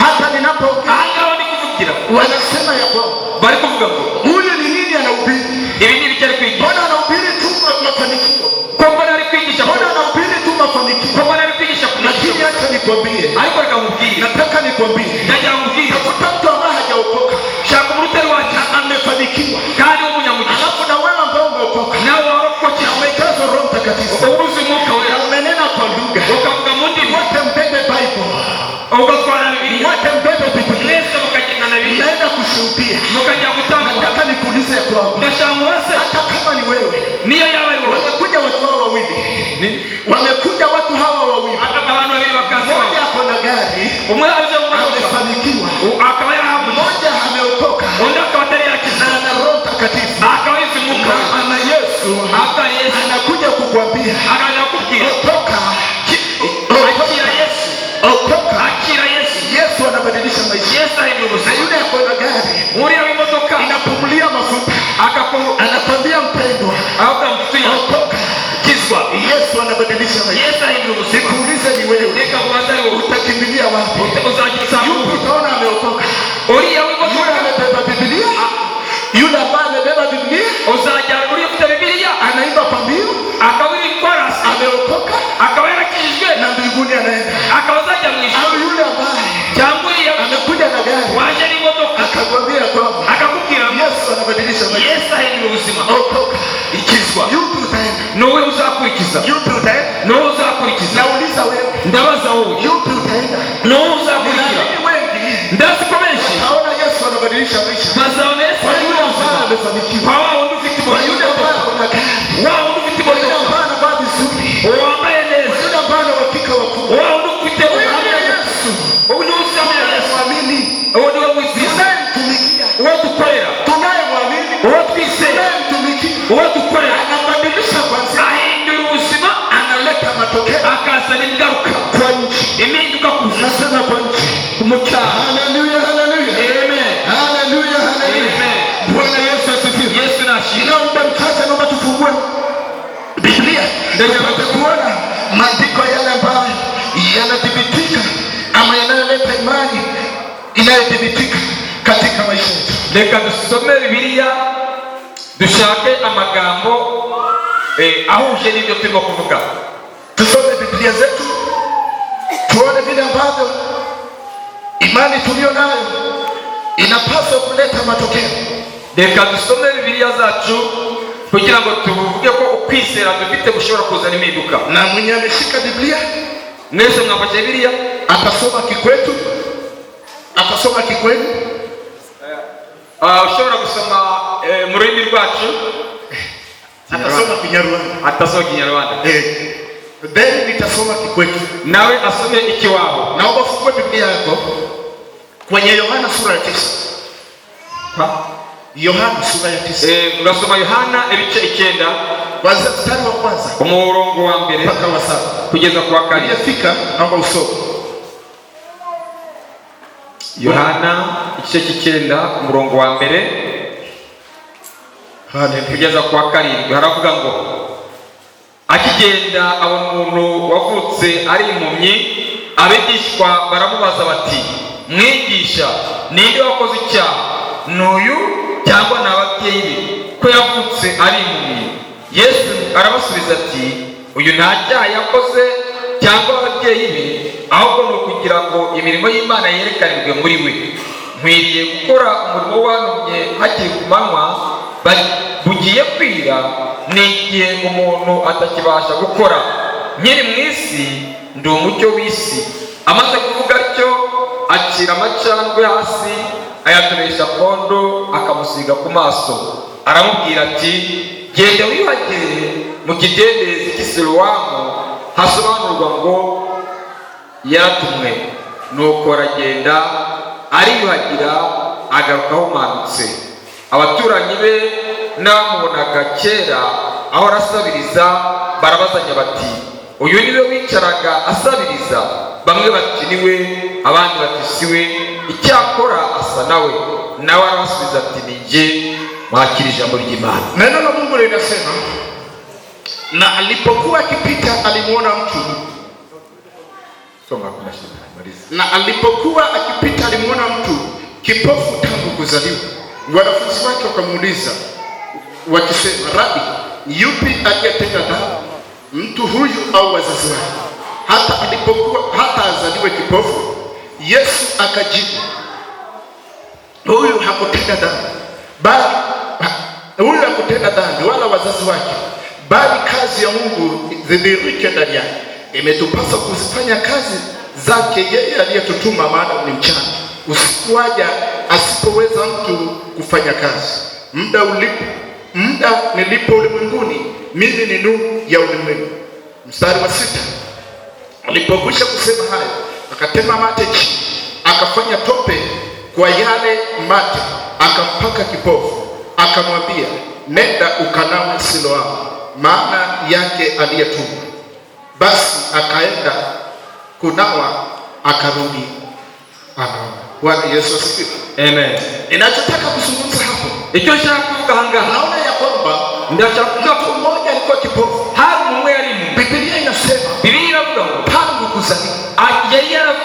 hata ninapoongea ahangaho ni kuvugira, wanasema ya kwamba bari kuvuga ngo huyu ni nini anahubiri, ibi ni ibiki ari kwigisha, mbona anahubiri tu mafanikio, ko mbona ari kwigisha, mbona anahubiri tu mafanikio. ko mbona ari kwigisha ku Lakini mugisha, acha nikwambie, ariko reka nkubwire, nataka nikwambie, ndagira nkubwire, tafuta mtu ambaye hajaokoka shaka umuntu utari wacu amefanikiwa, kandi w'umunyamugisha, alafu na wewe ambao umeokoka nawe warokokera umejazwa Roho Mtakatifu, ubuze umwuka na wera, unanena kwa lugha, ukavuga mu ndimi, wote mbebe Bible, ugatwara Bibiliya, wote mbebe Biblia, mwese mukagenda na Bibiliya, unaenda kushuhudia. mukajya gutanga. Nataka nikuulize ya kwamba ndashaka mubaze, hata kama ni wewe, niyo yaba ari wowe, wamekuja watu hawa wawili, wamekuja watu hawa wawili, hata abantu babiri bakaza, mmoja ako na gari umwe aje mu modoka amefanikiwa, akaba yarahamuye, mmoja ameokoka undi akaba atari yakiza, na ana Roho Mtakatifu, akaba yize umwuka, na ana Yesu aka Yesu anakuja kukwambia akaja kubwira, okoka, akira Yesu, okoka. akira Yesu, Yesu anabadilisha maisha. Yesu ahindura Na ubuzima, yule ako na gari uriya w'imodoka inapumulia mafuta, akakuha, anakwambia mpendwa, avuga mtuye okoka. kizwa, Yesu anabadilisha maisha. Yesu ahindura ubuzima, Yupi utaona ameokoka? Uriya wiko Yule amebeba Biblia. Yule ambaye amebeba Biblia. Uzajya uriya ufite Biblia Anaimba pambio. akawiri chorus. Ameokoka. Akawera kijwe. Na mbinguni anaenda. Akawazaja mwisho. Au yule ambaye Jamburi ya amekuja na gari. Waje ni motoka. Akakwambia kwamba akakubwira Yesu anabadilisha maisha. Yesu ahindura ubuzima. Okoka. Ikizwa. Yupi utaenda? Nowe uzakurikiza. Yupi utaenda? Nowe uzakurikiza. Nauliza wewe. Ndabaza wowe. Yupi utaenda? Nowe uzakurikira. Wengi. Ndasiko benshi. Naona Yesu anabadilisha maisha. Bazabona Yesu ahindura ubuzima. Amefanikiwa. Kwa wao ndio ufite Kwa yule ambaye ana gari. wao ndio ufite Kwa yule ambaye anavaa vizuri. wambaye neza. Yule ambaye anawapika wakubwa. wao ndio ufite Yesu. ndio usamea Yesu. Mwamini. Ndio mwizi. Tunayemtumikia. Wewe tukorera. Tunayemwamini. Wewe twise. Tunayemtumikia. Wewe tukorera. Anabadilisha kwanza. Ahindura ubuzima. Analeta matokeo. Akazana ingaruka Kwa nchi. impinduka ku Nasema kwa nchi. mucyaha. Haleluya, haleluya. Amen. Haleluya, haleluya. Amen. Bwana Yesu asifiwe. Yesu nashimwe. Naomba mchache, naomba tufungue Biblia ndio tupate kuona maandiko yale ambayo yanathibitika ama yanayoleta imani inayothibitika katika maisha yetu. Reka dusome Bibiliya dushake amagambo ahuje n'ibyo turimo kuvuga. Tusome Biblia zetu tuone vile ambavyo imani tuliyo nayo inapaswa kuleta matokeo. Reka dusome Bibiliya zacu kugira ngo tuvuge ko ukwizera dufite gushobora kuzana impinduka. Na mwenye ameshika Biblia Mwese mwafashe Bibiliya atasoma kikwetu, atasoma kikwenu, ushobora gusoma mu rurimi rwacu, atasoma Kinyarwanda, atasoma Kinyarwanda, then nitasoma kikwetu, nawe asome ikiwabo. Naomba ufungue Biblia yako kwenye Yohana sura ya 9. Yohana sura ya 9. Unasoma Yohana ibice 9 kwanza mstari wa kwanza umurongo wa mbere mpaka wa 7 kugeza kwa 4. Iliyofika naomba usome. Yohana igice 9 umurongo wa mbere kugeza kwa 7. Haravuga ngo akigenda abona umuntu wavutse ari impumyi, abigishwa baramubaza bati, mwigisha, ninde wakoze icyaha, n'uyu cyangwa n'ababyeyi be, ko yavutse ari impumyi? Yesu arabasubiza ati, uyu nta cyaha yakoze cyangwa ababyeyi be, ahubwo ni ukugira ngo imirimo y'Imana yerekanirwe muri we. Nkwiriye gukora umurimo wantumye hakiri ku manywa, bugiye kwira, n'igihe umuntu atakibasha gukora. Nkiri mu isi ndi umucyo w'isi. Amaze kuvuga atyo acira amacandwe hasi, ayatoresha kondo, akamusiga ku maso. Aramubwira ati, genda wiyuhagire mu kidendezi cy'i Silowamu, hasobanurwa ngo yaratumwe. Nuko aragenda ariyuhagira, agaruka ahumanutse. Abaturanyi be n'abamubonaga kera aho arasabiriza barabazanya bati, uyu niwe wicaraga asabiriza? Bamwe bati niwe, abandi bati siwe, icyakora asa nawe. Nawe arabasubiza ati, ni njye. Mwakira ijambo ry'Imana. Neno la Mungu linasema, na alipokuwa akipita alimuona mtu. Soma kuna shida, maliza. Na alipokuwa akipita alimuona mtu kipofu tangu kuzaliwa. Wanafunzi wake wakamuuliza wakisema, Rabi, yupi aliyetenda dhambi, mtu huyu au wazazi wake, hata azaliwe kipofu? Yesu akajibu, huyu hakutenda dhambi, wala wazazi wake, bali kazi ya Mungu idhihirike ndani yake. Imetupasa kuzifanya kazi zake yeye aliyetutuma, maana ni mchana. Usiku waja asipoweza mtu kufanya kazi. Muda nilipo ulimwenguni, mimi ni nuru ya ulimwengu. Mstari wa 6. Alipokwisha kusema hayo, akatema mate chini, akafanya tope kwa yale mate, akampaka kipofu, akamwambia, nenda ukanawe Siloamu, maana yake aliyetumwa. Basi akaenda kunawa, akarudi anaona. Bwana Yesu asifiwe. Amen. Ninachotaka kuzungumza hapo, icyo nshaka kuvuga hangaha, naona ya kwamba ndashaka kuvuga mtu mmoja alikuwa kipofu. hari umwe yari mu Biblia inasema Bibiliya iravuga ngo tangu kuzaliwa,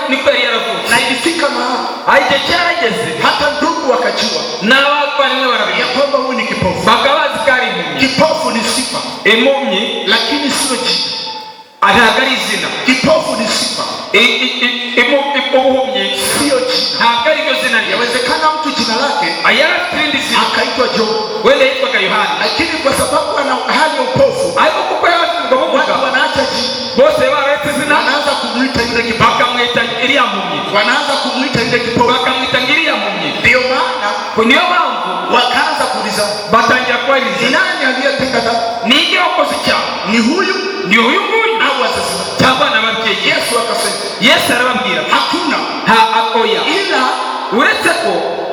niko yari yaravutse, na ilifika mahali Igihe cyarageze hata ndugu wakajua n'abavandimwe barabimenya ya kwamba huyu ni kipofu. bakabazi ko ari impumyi. Kipofu ni sifa, Impumyi lakini sio jina. ntabwo ari izina. Kipofu ni sifa, ubuhumyi sio jina. ntabwo ari ryo zina ryawe. Yawezekana mtu jina lake yari afite irindi zina akaitwa John, wenda yitwaga Yohana, lakini kwa sababu ana hali ya upofu ariko kuko yari afite ubumuga watu wanaacha jina, bose baretse izina wanaanza kumuita yule kipofu, bakamwita iriya mpumyi, wanaanza kumuita yule kipofu. bakamwita iriya mpumyi. Ndio maana niyo mpamvu wakaanza kuulizana, batangira kubariza, ni nani aliyetenda dhambi? ninde wakoze icyaha? Ni huyu ni uyu nguyu au wazazi wake? cyangwa n'ababyeyi? Yesu akasema Yesu arababwira hakuna, oya, ila uretse ko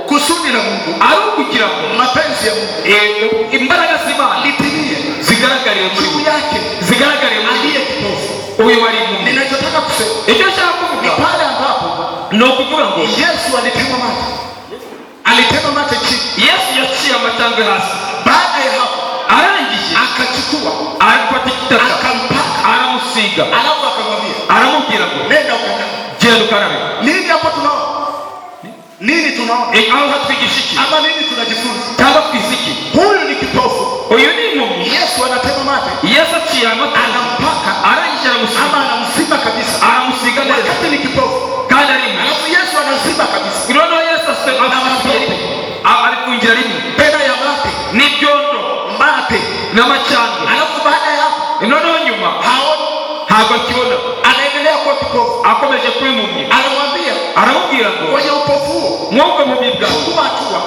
kusudi la Mungu ari ukugira ngo mapenzi ya Mungu imbaraga z'Imana litimie zigaragarire muri juu yake, zigaragarire muri aliye kipofu. uyu wari impumyi. Ninachotaka kusema icyo nshaka ni kuvuga pale ambapo ni ukuvuga ngo Yesu alitema mate, alitema mate chini. Yesu yaciye amatangwe hasi, Baada ya hapo arangije akachukua arafata igitaka akampaka, aramusiga, alafu akamwambia aramubwira ngo nenda ukanawe. genda ukarabe. Nini hapo tunaona? Nini tunaona? aho hatwigisha iki Ama nini tunajifunza? cyangwa twize iki? Huyu ni kipofu, uyu ni impumyi. Yesu anatema mate, Yesu aciye amatangwe, anampaka, arangije aramusiga, ama anamzima kabisa, aramusiga neza wakati ni kipofu. kandi ari impumyi. Alafu Yesu anazima kabisa noneho Yesu arikungira rimwe pena ya mate, n'ibyondo mate, n'amacandwe. alafu baada ya hapo noneho nyuma haoni, ntabwo akibona, anaendelea kuwa kipofu. akomeje kuba impumyi. Anamwambia aramubwira ngo kwenye upofu huo, mwuka mpumyi bwawe, chukua hatua,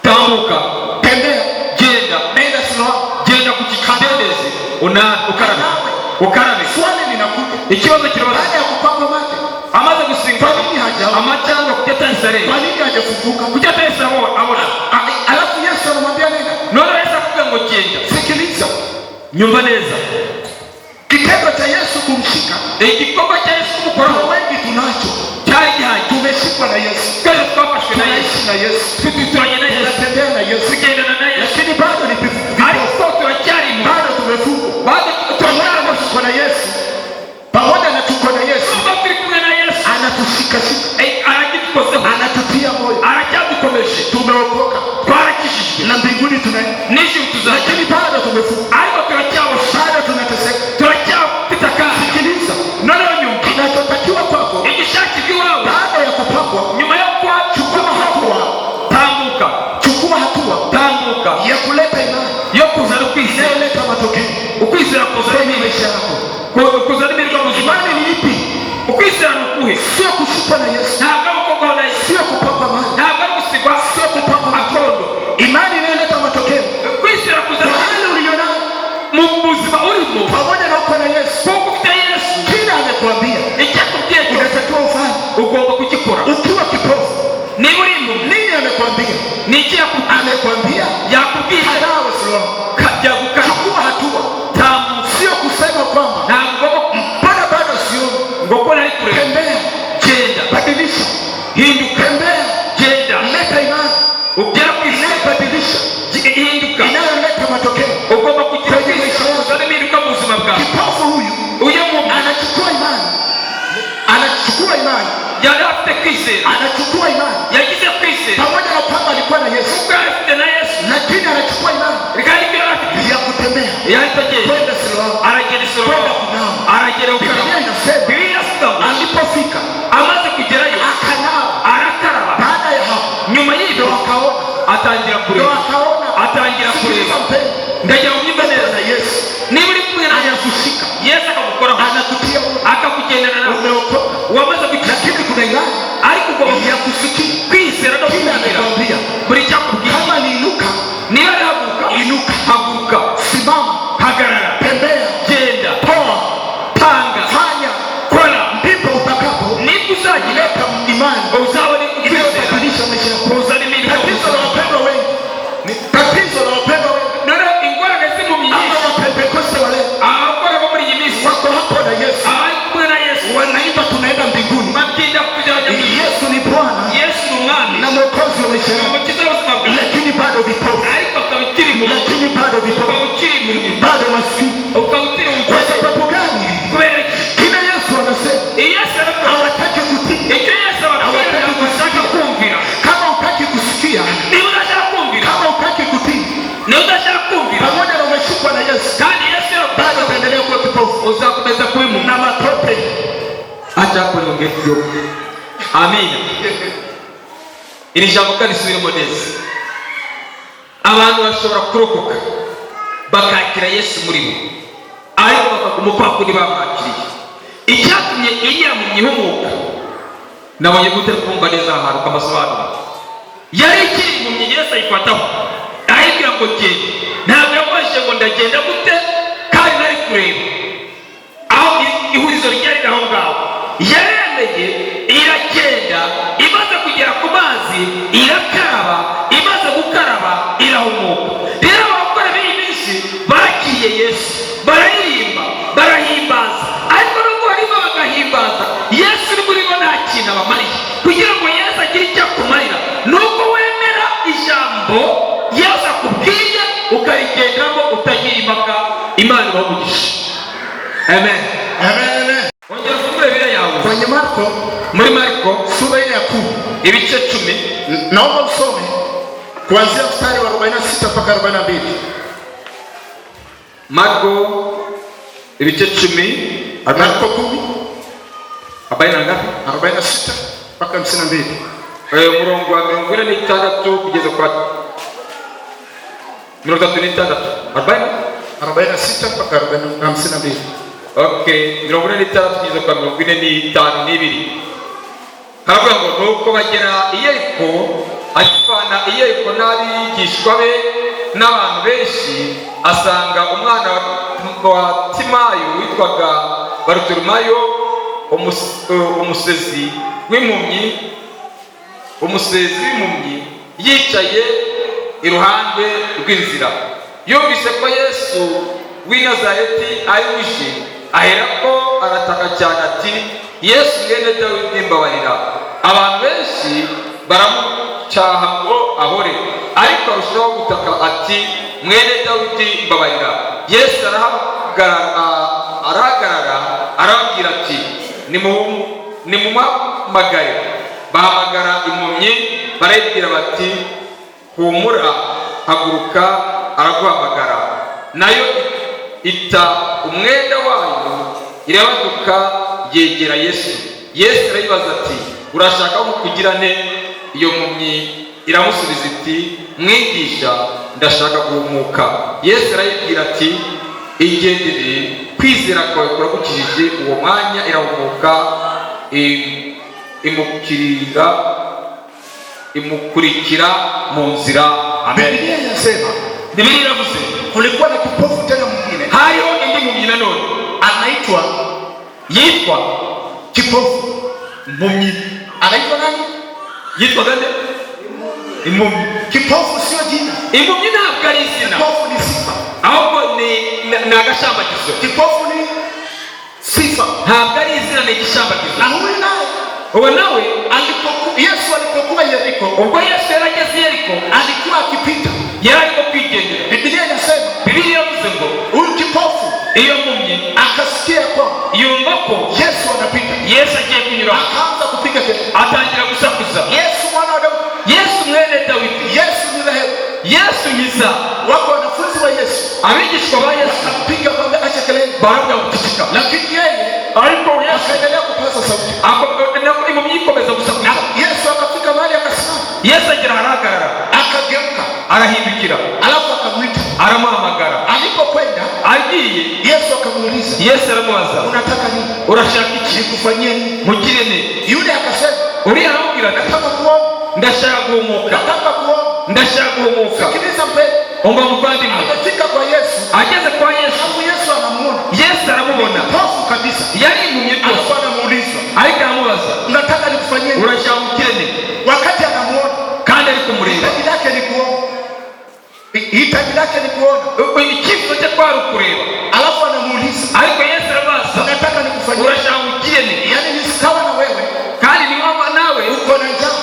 tambuka, tembea, genda, nenda Siloamu, genda ku kidendezi ukarabe. Swali linakuja, ikibazo kirabaza, baada ya kupakwa mate, amaze gusinga kwa nini hajaona? amacandwe kujya atahisareba, Kwa nini hajafunguka? kujya atahisara abona. Alafu Yesu anamwambia nenda. noneho Yesu akubwira ngo genda. Sikiliza, nyumva neza, kitendo cha Yesu kumshika, igikorwa cya Yesu kumukoraho wengi tunacho, cyari gihari. tumeshikwa na Yesu, twese twafashwe na Yesu, tunaishi na Yesu, tuturanye na Yesu, tunatembea na Yesu, tugendana na Yesu, lakini bado ni vipofu, ariko turacyari mu bado tumefungwa. bado Pamoja na tuko na Yesu, pamoja na tuko na Yesu, turi kumwe na Yesu, anatushikashika, aragitukozeho, anatutia moyo, aracyadukomeje. tumeokoka twarakijijwe na mbinguni tunaenda, n'ijuru tuzajya, lakini bado tumefungwa, ariko turacyaboshe, bado tunateseka. turacyafite akazi. Sikiliza, noneho nyuma kinachotakiwa kwako igishakirwa iwawe, baada ya kupakwa, nyuma yo chukua hatua, tambuka, chukua hatua tambuka ya kuleta imani yo kuzana ukwizera, inayoleta matokeo ukwizera kuzana kwenye imirimo, maisha yako. kuzana imirimo mu buzima. Imani ni ipi? ukwizera ni ukuhe? Sio kushikwa na Yesu, ntabwo ari ukogaho na Yesu, sio kupakwa maji, ntabwo ari gusigwa, sio kupakwa akondo. imani inayoleta matokeo ukwizera kwa kuzana hali ulionayo, mu buzima urimo, pamoja na uko na Yesu. kuko ufite Yesu. Kila amekuambia icyakubwiye ko unatakiwa ufanye ugomba kugikora. ukiwa kipofu. niba uri impumyi, Nini amekwambia? ni iki Amekwambia yakubwiye? hanawe Siloamu, kajya gukara, chukua hatua, tambuka. sio kusema kwamba ntabwo mpaka bado sioni. ngo ko nari kure, Tembea, genda, badilisha, hinduka, tembea, genda, leta imani ugera ku isi, inayobadilisha, hinduka. inayoleta matokeo. ugomba kugira kwizera kuzana impinduka mu buzima bwawe. Kipofu huyu uyu muntu anachukua imani, anachukua imani, yari afite kwizera, anachukua imani, yagize kwizera pamoja na kwamba alikuwa na Yesu, kuko yari afite na Yesu, lakini anachukua imani kandi ibyo yari afite ya kutembea yahita agenda, kwenda Siloamu. aragera i Siloamu, aragera Biblia gukaraba. inasema Bibiliya iravuga ngo alipofika amaze kugerayo akanawa. arakaraba. Baada ya hapo nyuma y'ibyo ndio akaona, atangira ndio kureba, akaona. atangira kureba. Sikiliza mpendwa, ndagira ngo unyumve mbele neza, na Yesu niba uri kumwe na Yesu, anakushika, Yesu akagukoraho, anakutia moyo, akakugendana nawe, umeokoka, wamaze gukira, lakini kuna imani ariko ugomba ya kusikia kwizera no kila kumvira amekwambia. buri cyakubwiye. Kama ni inuka, niba ari haguruka, inuka, haguruka, simama, hagarara, tembea, genda, toa, tanga, fanya, kora. ndipo utakapo nibwo uzagira leta imani uzabona kwizera inayobadilisha maisha yako. kuzana imirimo mu Tatizo la buzima. wapendwa wengi, tatizo la wapendwa wengi, noneho ingorane z'impumyi ama nyinshi, Wapentekoste wale abakora bo muri iyi minsi wako hapo na Yesu, abari kumwe na Yesu wanaimba tunaenda mbinguni, batinda kugira bajya mu ijuru. Yesu ni Bwana Yesu ni umwami na mwokozi wa maisha yako, umukiza w'ubuzima bwawe, lakini bado vipofu, ariko akaba ukiri mu lakini bado vipofu, ukaba ukiri mu bado maskini. ukaba ukiri mu Kwa sababu gani? kubera iki? Kila Yesu anasema Yesu aravuga hawataki kutii, icyo Yesu ababwira hawataki ngo kusikia, bashaka kumva, uzakomeza kubimu na matope. acha hapo niongezwe. Amina. Iri jambo kandi subiremo neza. Abantu bashobora kurokoka bakakira Yesu muri bo, ariko bakaguma kwa kuri bamwakiriye. Icyatumye iriya mu myihumuka nabonye gute kumva neza ahantu kamasobanuro. Yari ikiri mu Yesu ayifataho ahibwira ngo genda, ntabwo yamubajije ngo ndagenda gute kandi nari kureba aho ihurizo ryari naho ngaho. Yaremeye iragenda, imaze kugera ku mazi irakaraba, imaze gukaraba irahumuka. Rero abakora b'iyi minsi bakiriye Yesu, bararirimba, barahimbaza, ariko nubwo barimo bagahimbaza Yesu uri muri bo nta kintu abamariye. Kugira ngo Yesu agire icyo akumarira nuko wemera ijambo Yesu akubwiye ukarigenderamo utagira impaka. Imana ibamugisha. Amen. Amen. Ongera ufungure Bibiliya yawe Kwenye Marko, muri Marko sura ya 10. ibice 10. Naomba usome kuanzia mstari wa 46 mpaka 42. Marko ibice 10. Marko 10 abaye na ngapi? 46 mpaka 52. Umurongo wa 46 kugeza kwa 36. 46 mpaka 52. Okay, 46 kugeza kwa 45 n'ibiri. Haravuga ngo nuko bagera i Yeriko, akivana i Yeriko n'abigishwa be n'abantu benshi, asanga umwana wa Timayo witwaga Barutimayo, umusezi w'impumyi, yicaye iruhande rw'inzira. Yumvise ko Yesu w'i Nazareti ari uje, aherako arataka cyane ati, Yesu mwene Dawidi mbabarira. Abantu benshi baramucyaha ngo ahore, ariko arushaho gutaka ati, mwene Dawidi mbabarira. Yesu arahagarara arababwira ati, nimumuhamagare. Bahamagara impumyi, barayibwira bati, humura, haguruka, araguhamagara. Nayo ita umwenda wayo, irabaduka, yegera Yesu. Yesu arayibaza ati, urashaka kugira nte? Iyo mpumyi iramusubiza iti, mwigisha, ndashaka guhumuka. Yesu arayibwira ati, igendere, kwizera kwawe kuragukijije. Uwo mwanya irahumuka, imukurikira mu nzira. Amen. Biblia inasema, Biblia inavuze kulikuwa na kipofu tena mwingine. Hayo indi mpumyi nanone yitwa kipofu. mpumyi. Anaitwa nani? Yitwa gande? Impumyi. Kipofu sio jina. Impumyi ntabwo ari izina, Kipofu ni sifa. ahubwo ni agashambagizo. Kipofu ni sifa. Ntabwo ari izina, ni igishambagizo. Na huyu naye, uwo nawe Yesu alipokuwa Yeriko, ubwo Yesu yarageze Yeriko, alikuwa akipita, yari arimo kwigendera. Biblia inasema, Biblia iravuze ngo huyu kipofu iyo mpumyi akasikia kwa yumva ko Yesu anapita. Yesu agiye kunyura, Akaanza kupiga kelele, atangira gusakuza, Yesu mwana wa Daudi, Yesu mwene Dawidi, Yesu ni rehemu. Yesu nyiza. Wako wanafunzi wa Yesu, abigishwa ba Yesu akapiga kwamba acha kelele, baramya gutikika, lakini yeye ariko Yesu akaendelea kupaza sauti. impumyi ikomeza gusakuza. Yesu akafika mahali akasimama, Yesu agira arahagarara, akageuka, arahindukira, alafu akamwita. aramuhamagara. Alipokwenda, agiye, Yesu akamuuliza, Yesu aramubaza, unataka nini? urashaka iki? Nikufanyie nini? mugire ne? Yule akasema, uriya aramubwira ati, nataka kuona, ndashaka guhumuka, nataka kuona. ndashaka guhumuka. Sikiliza mpendwa, Umva muvandimwe, amefika kwa Yesu, ageze kwa Yesu, alafu Yesu anamuona Yesu aramubona, kipofu kabisa, yari impumyi rwose, alafu anamuuliza, ariko aramubaza, unataka nikufanyie nini? urashaka gukira ne? Wakati anamuona, kandi ari kumureba, hitaji lake ni kuona, hitaji lake ni kuona. icyifuzo cye kwari ukureba, Alafu anamuuliza, ariko Yesu arabaza, unataka nikufanyie? urashaka gukira ne? Yani ni sawa na wewe, kandi ni waba nawe uko na njaa,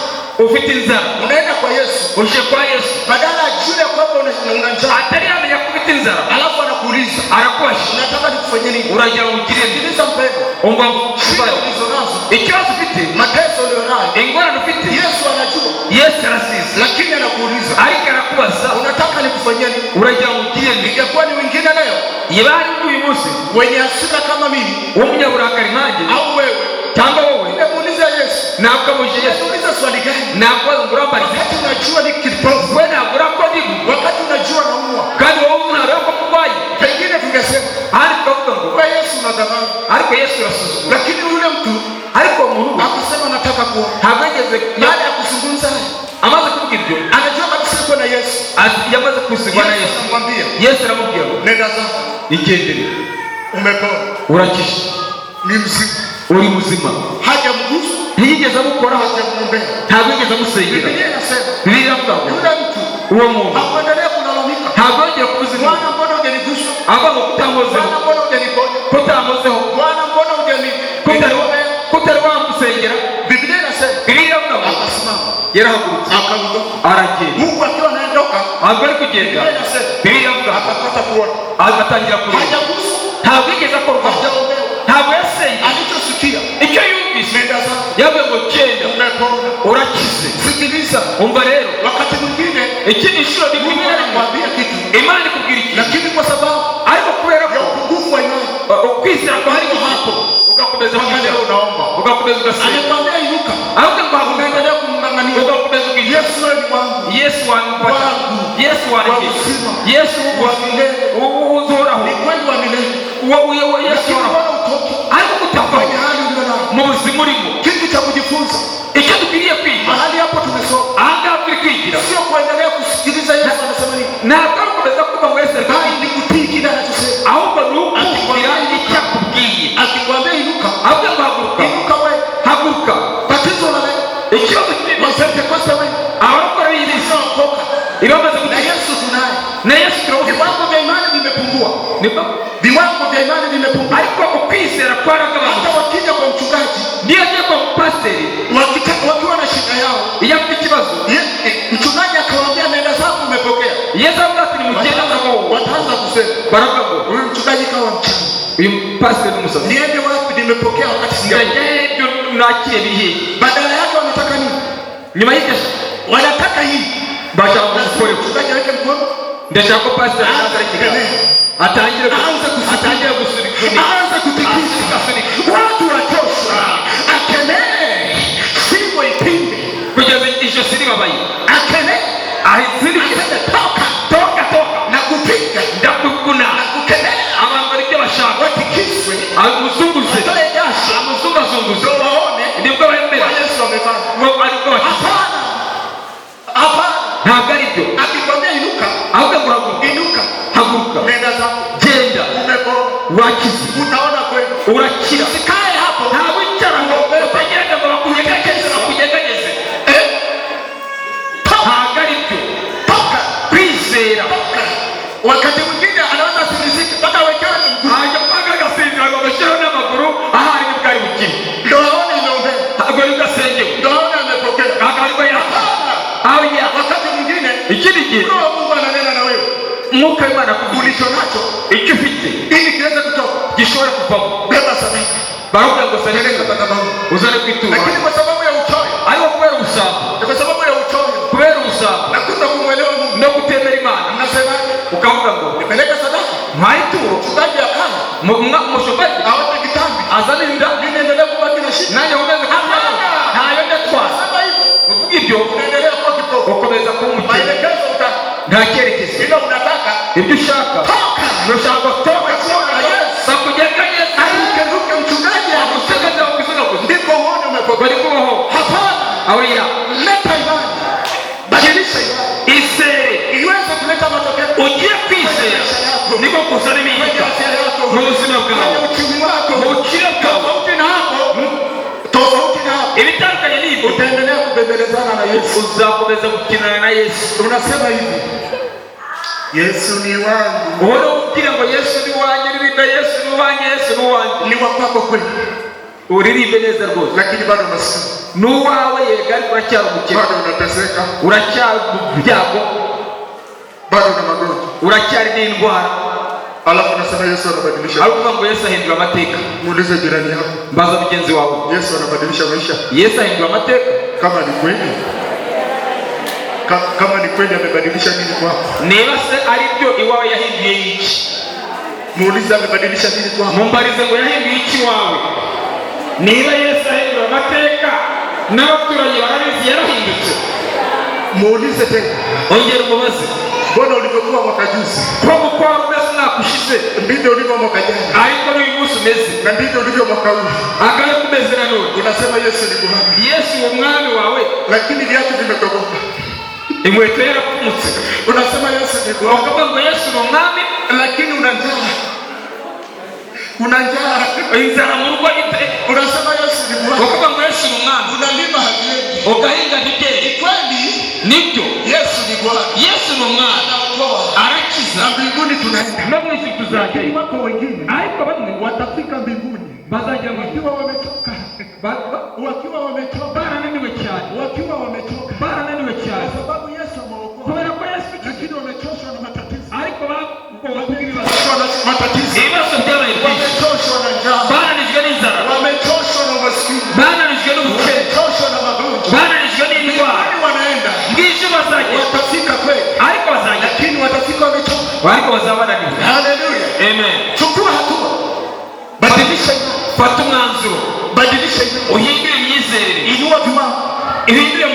ufite inzara, unaenda kwa Yesu, uje kwa Yesu, badala ajue kwamba una njaa, atari yamenya ko ufite inzara, alafu anakuuliza, arakwasha, unataka nikufanyie nini? uragira gukira ne? Sikiliza mpendwa, Umva shida ulizonazo, ikibazo ufite, mateso ulionayo, ingorane ufite, Yesu anajua, Yesu arasize, lakini anakuuliza, ariko arakubaza, unataka nikufanyie unifanyeni? uragira ngugire nde? Ingekuwa ni wengine leo yibari uyu munsi wenye hasira kama mimi, umunyaburakari nkanjye au wewe, cyangwa wowe, ningemuuliza Yesu, nakamuje Yesu, ningemuuliza swali gani? nakwaza ngurambari, Wakati unajua ni kipofu, wewe nagura ko ndibu, wakati unajua naumwa, kandi wowe unareba ko kurwaye, pengine tungesema ariko tukavuga ngo kwa Yesu unadhamani, ariko Yesu arasuzuma. lakini yule mtu ariko umuntu akasema nataka kuona. ntabwo yageze Baada ya kuzungumza amaze kuvuga ibyo, anajua kabisa yuko na Yesu, yamaze kusigwa na Yesu. Anamwambia Yesu aramubwira ngo nenda zako, igendere, umepona, urakisha, ni mzima, uri muzima. hajamgusa, ntiyigeze amukoraho, hajamwombea, ntabwo yigeze amusengera. Biblia inasema Bibiliya iravuga ngo yule mtu uwo muntu hakuendelea kulalamika, ntabwo yongeye kuvuza induru, Bwana mbona hujanigusa, avuga ngo kutankozeho, Bwana mbona hujaniponya, kutankozeho, Bwana mbona hujaniombea. kutari wamusengera. Biblia inasema Bibiliya iravuga ngo akasimama, yarahagurutse, akaondoka, aragenda. Mungu akiwa anaondoka, ntabwo ari kugenda. Biblia inasema Bibiliya iravuga ngo akapata kuona, agatangira kureba, hajagusa, ntabwo yigeze akorwaho, hajaombewa, ntabwo yasengera. alichosikia icyo yumvise nenda zako, yavuye ngo genda, umepona. urakize. Sikiliza, umva rero, wakati mwingine iki ni inshuro Mungu rimwe anakuambia kitu, Imana ikubwira iki, lakini kwa sababu ariko kubera ya ko upungufu wa imani ukwizera kwa hari hapo, ugakomeza mpaka kujya, leo unaomba, ugakomeza ugasenga, anakuambia inuka, ahubwo ngo unaendelea kumng'ang'ania, ugakomeza ukijya, Yesu wewe ni wangu, Yesu wanipata, Yesu wanipata, Yesu wa milele, uzoraho, ni kweli wa milele, uwo Yesu lakini waraho, bwana utoke ariko utava kwenye hali ulio nayo. mu buzima urimo. Kitu cha kujifunza icyo dukwiriye kwiga mahali hapo tumesoma, aha ngaha turi kwigira, sio kuendelea kusikiliza Yesu anasema nini, ntabwo ari ukomeza kuba wese, bali ni kutii kile anachosema. ahubwo ni ukumvira icyo akubwiye. Akikwambia inuka, ahubwo ngo haguruka, inuka wewe. haguruka. Tatizo la leo, ikibazo kinini, Wapentekoste wewe abarokora b'iyisi wanaokoka ibamaze na gutega Yesu tunaye, na Yesu turawufite, viwango vya imani vimepungua, niko viwango vya imani vimepungua. ariko ukwizera kwaragabanutse. Hata wakija kwa mchungaji niyo agiye kwa pasiteri wakiwa na shida yao, iyo afite ikibazo, mchungaji akawaambia nenda zako, umepokea, Yesu avuga ati nimugenda ngo wataanza kusema baravuga ngo huyu mchungaji kawa mchawi, uyu pasiteri n'umusazi, niende wapi, nimepokea wakati sijaje. ndajyayo nakire bihe. Badala yake wanataka nini? nyuma y'iryo Wanataka hii, bashaka gukora, mchungaji aweke mkono, ndashaka ko pasiteri azaza ikiganiro, atangire gusurika, aanze kutikisa, watu wachoshwa, akelee, shingo ipinde, kugeza ijosi ribabaye, akelee, ahizirike, aseme toka, toka toka, nakupiga, ndakuguna, nakukelea, abantu ibyo bashaka, watikiswe, amuzunguze, watoe jasho, amuzungazunguze, ndio waone nibwo bemera Yesu amefanya. ngo aribwo bakize. Hapana, hapana, ntabwo ari byo, akikwambia inuka, ahubwo ngo haguruka, inuka, haguruka, nenda zako, genda, umepona, wakize, utaona kweli, urakira. sikae hapo, ntabwo wicara ngo utegereze ngo bakunyeganyeze, bakunyeganyeze. ntabwo ari byo, toka, kwizera. toka. Wakati mwingine anaweza asirizike mpaka awekewe mguu, hajya mpaka agasinzira ngo agashyiraho n'amaguru, ahari nibwo ari bukire, ndio aone imeombea, ntabwo ari gasengewe, ndio aone amepokea. ntabwo yapa. Hapana. aho ya Wakati mwingine ikindi gihe Roho wa Mungu ananena na wewe, umwuka w'Imana akuvuga ulicho nacho icyo ufite ili kiweze kutoka, gishobora kuvamo. beba sadaka, baravuga ngo peleka saneleka madhabahu. uzane kwitura, Lakini kwa sababu ya uchoyo, ariko kubera ubusambo, kwa sababu ya uchoyo kubera ubusambo na kuto kumwelewa Mungu, no kutemera Imana, mnasemaje? ukavuga ngo Nipeleke sadaka, ntware ituro, mchungaji akana umushokaji aote kitambi, azana inda, mimi niendelee kubaki na shida. nanjye nkomeze kuba ntayo ndatwara. Sasa hivi uvuga ibyo unaendelea kuwa kipofu, ukomeza kuba umukene, maelekezo utaka, nta cyerekezo. ila unataka ibyo ushaka toka, nushaka toka, kuona Yesu, bakugeganyeza, aruke mchungaji agusagaza bakuzagaguza, ndipo uone umepokea. bari kubaho. Hapana, Haleluya. leta imani, badilisha imani Izere, iweze kuleta matokeo ugiye kwizera niko kuzana kwenye imihigo afya yako, mu buzima kwenye bwawe, uchumi wako, mu bukire bwawe. tofauti na hapo, tofauti na hapo ibitandukanye n'ibyo utaendelea kubembelezana na Yesu. uzakomeza gukinana na Yesu. Unasema hivi, Yesu ni wangu, uhora ubwira ngo Yesu ni wanjye, ririmba Yesu ni wanjye, Yesu ni wanjye, ni wa kwako kweli, uririmbe neza rwose, lakini bado unasikia, ni uwawe yega, ariko uracyari umukene, bado unateseka, uracyari mu byago, bado una magonjwa, uracyari n'indwara, alafu unasema Yesu anabadilisha. ariko uvuga ngo Yesu ahindura amateka. Muulize jirani yako, mbaza mugenzi wawe, Yesu anabadilisha maisha? Yesu ahindura amateka? Kama ni kweli, Kama ni kweli amebadilisha nini kwako? niba se ari byo iwawe yahinduye iki? Muulize amebadilisha nini kwako? Mumbarize ngo yahinduye iki wawe? Niba Yesu ahindura amateka n'abaturanyi barabizi yarahindutse, muulize tena. ongera umubaze. Mbona ulivyokuwa mwaka juzi ko gukora umeze umwaka ushize ndivyo ulivyo mwaka jana, ariko n'uyu munsi umeze na ndivyo ulivyo mwaka huu. akaye kumeze na none. Unasema Yesu ni Bwana, Yesu umwami wawe, lakini viatu vimetoboka. inkweto yarapfumutse. Unasema Yesu ni Bwana, ukavuga ngo Yesu ni umwami, lakini una njaa. Una njaa, inzara mu rugo ite. unasema Yesu ni Bwana, ukavuga ngo Yesu ni umwami, unalima haviendi. ugahinga ntibyeyi. Kweli nibyo Yesu ni Bwana, Yesu ni umwami, arakiza. na mbinguni tunaenda. no mu isi tuzajyayo. Wako wengine ariko bamwe watafika mbinguni bazajya mu wakiwa wamechoka, wakiwa wamechoka, barananiwe cyane, wakiwa wamechoka, barananiwe cyane, kwa sababu Yesu ameokoa, kubera ko Yesu, lakini wamechoshwa na matatizo. ariko Wamechoshwa na matatizo, ibibazo byabaye byinshi, wamechoshwa na njaa, barananijwe n'inzara, wamechoshwa na umaskini, barananijwe n'ubukene, wamechoshwa na magonjwa, barananijwe n'indwara. wanaenda Ngije bazajya, watafika kweli, ariko bazajya, lakini watafika wamechoka. ariko bazaba bananiwe. Haleluya, Amen. chukua hatua, badilisha imani, fata umwanzuro, badilisha imani, uhindure imyizerere, inua viwango uhindure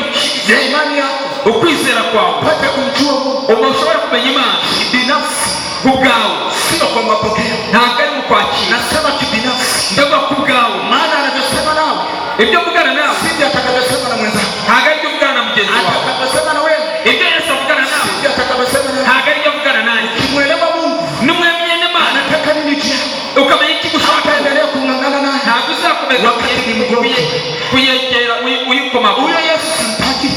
vya imani yako, ukwizera kwawe, pata kumjua Mungu uba ushobora kumenya Imana binafsi, kubwawe, sio kwa mapokeo. ntabwo ari mu kwakira, Nasema kibinafsi, ndavuga kubwawe. maana anavyosema nawe ibyo mvugana nawe sivyo atakavyosema na mwenzako, ntabwo ari byo mvugana na mugenzi wawe. atakavyosema na wewe ibyo Yesu avugana nawe sivyo atakavyosema na wewe. ntabwo ari byo avugana nanjye. Ukimwelewa Mungu n'umwemye n'Imana anataka nini jia, ukamenya icyo ushaka, utaendelea kung'ang'ana naye. ntabwo uzakomeza Wakati ni mgonjwa. kuyegera uyikomaho. Huyo Yesu simtaki.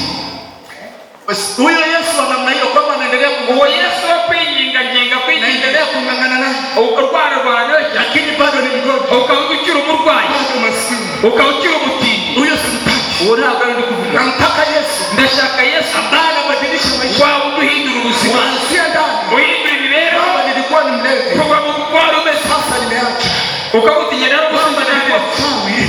Huyo Yesu wa namna hiyo kwamba anaendelea uwo Yesu wo kwiyinganginga naendelea kung'ang'ana naye, urwara nawe, lakini bado ni mgonjwa, ukaba ukiri umurwayi, bado maskini. ukaba ukiri umutindi. Huyo simtaki. uwo ntabwo ari ndi kuvuga. Namtaka Yesu ndashaka Yesu ambaye anabadilisha maisha, wawe uduhindura ubuzima, kuanzia ndani. uhindura imibereho. Kama nilikuwa ni mlevi, kuva mu gukora umeze, sasa nimeacha. ukabutinya naragusubiza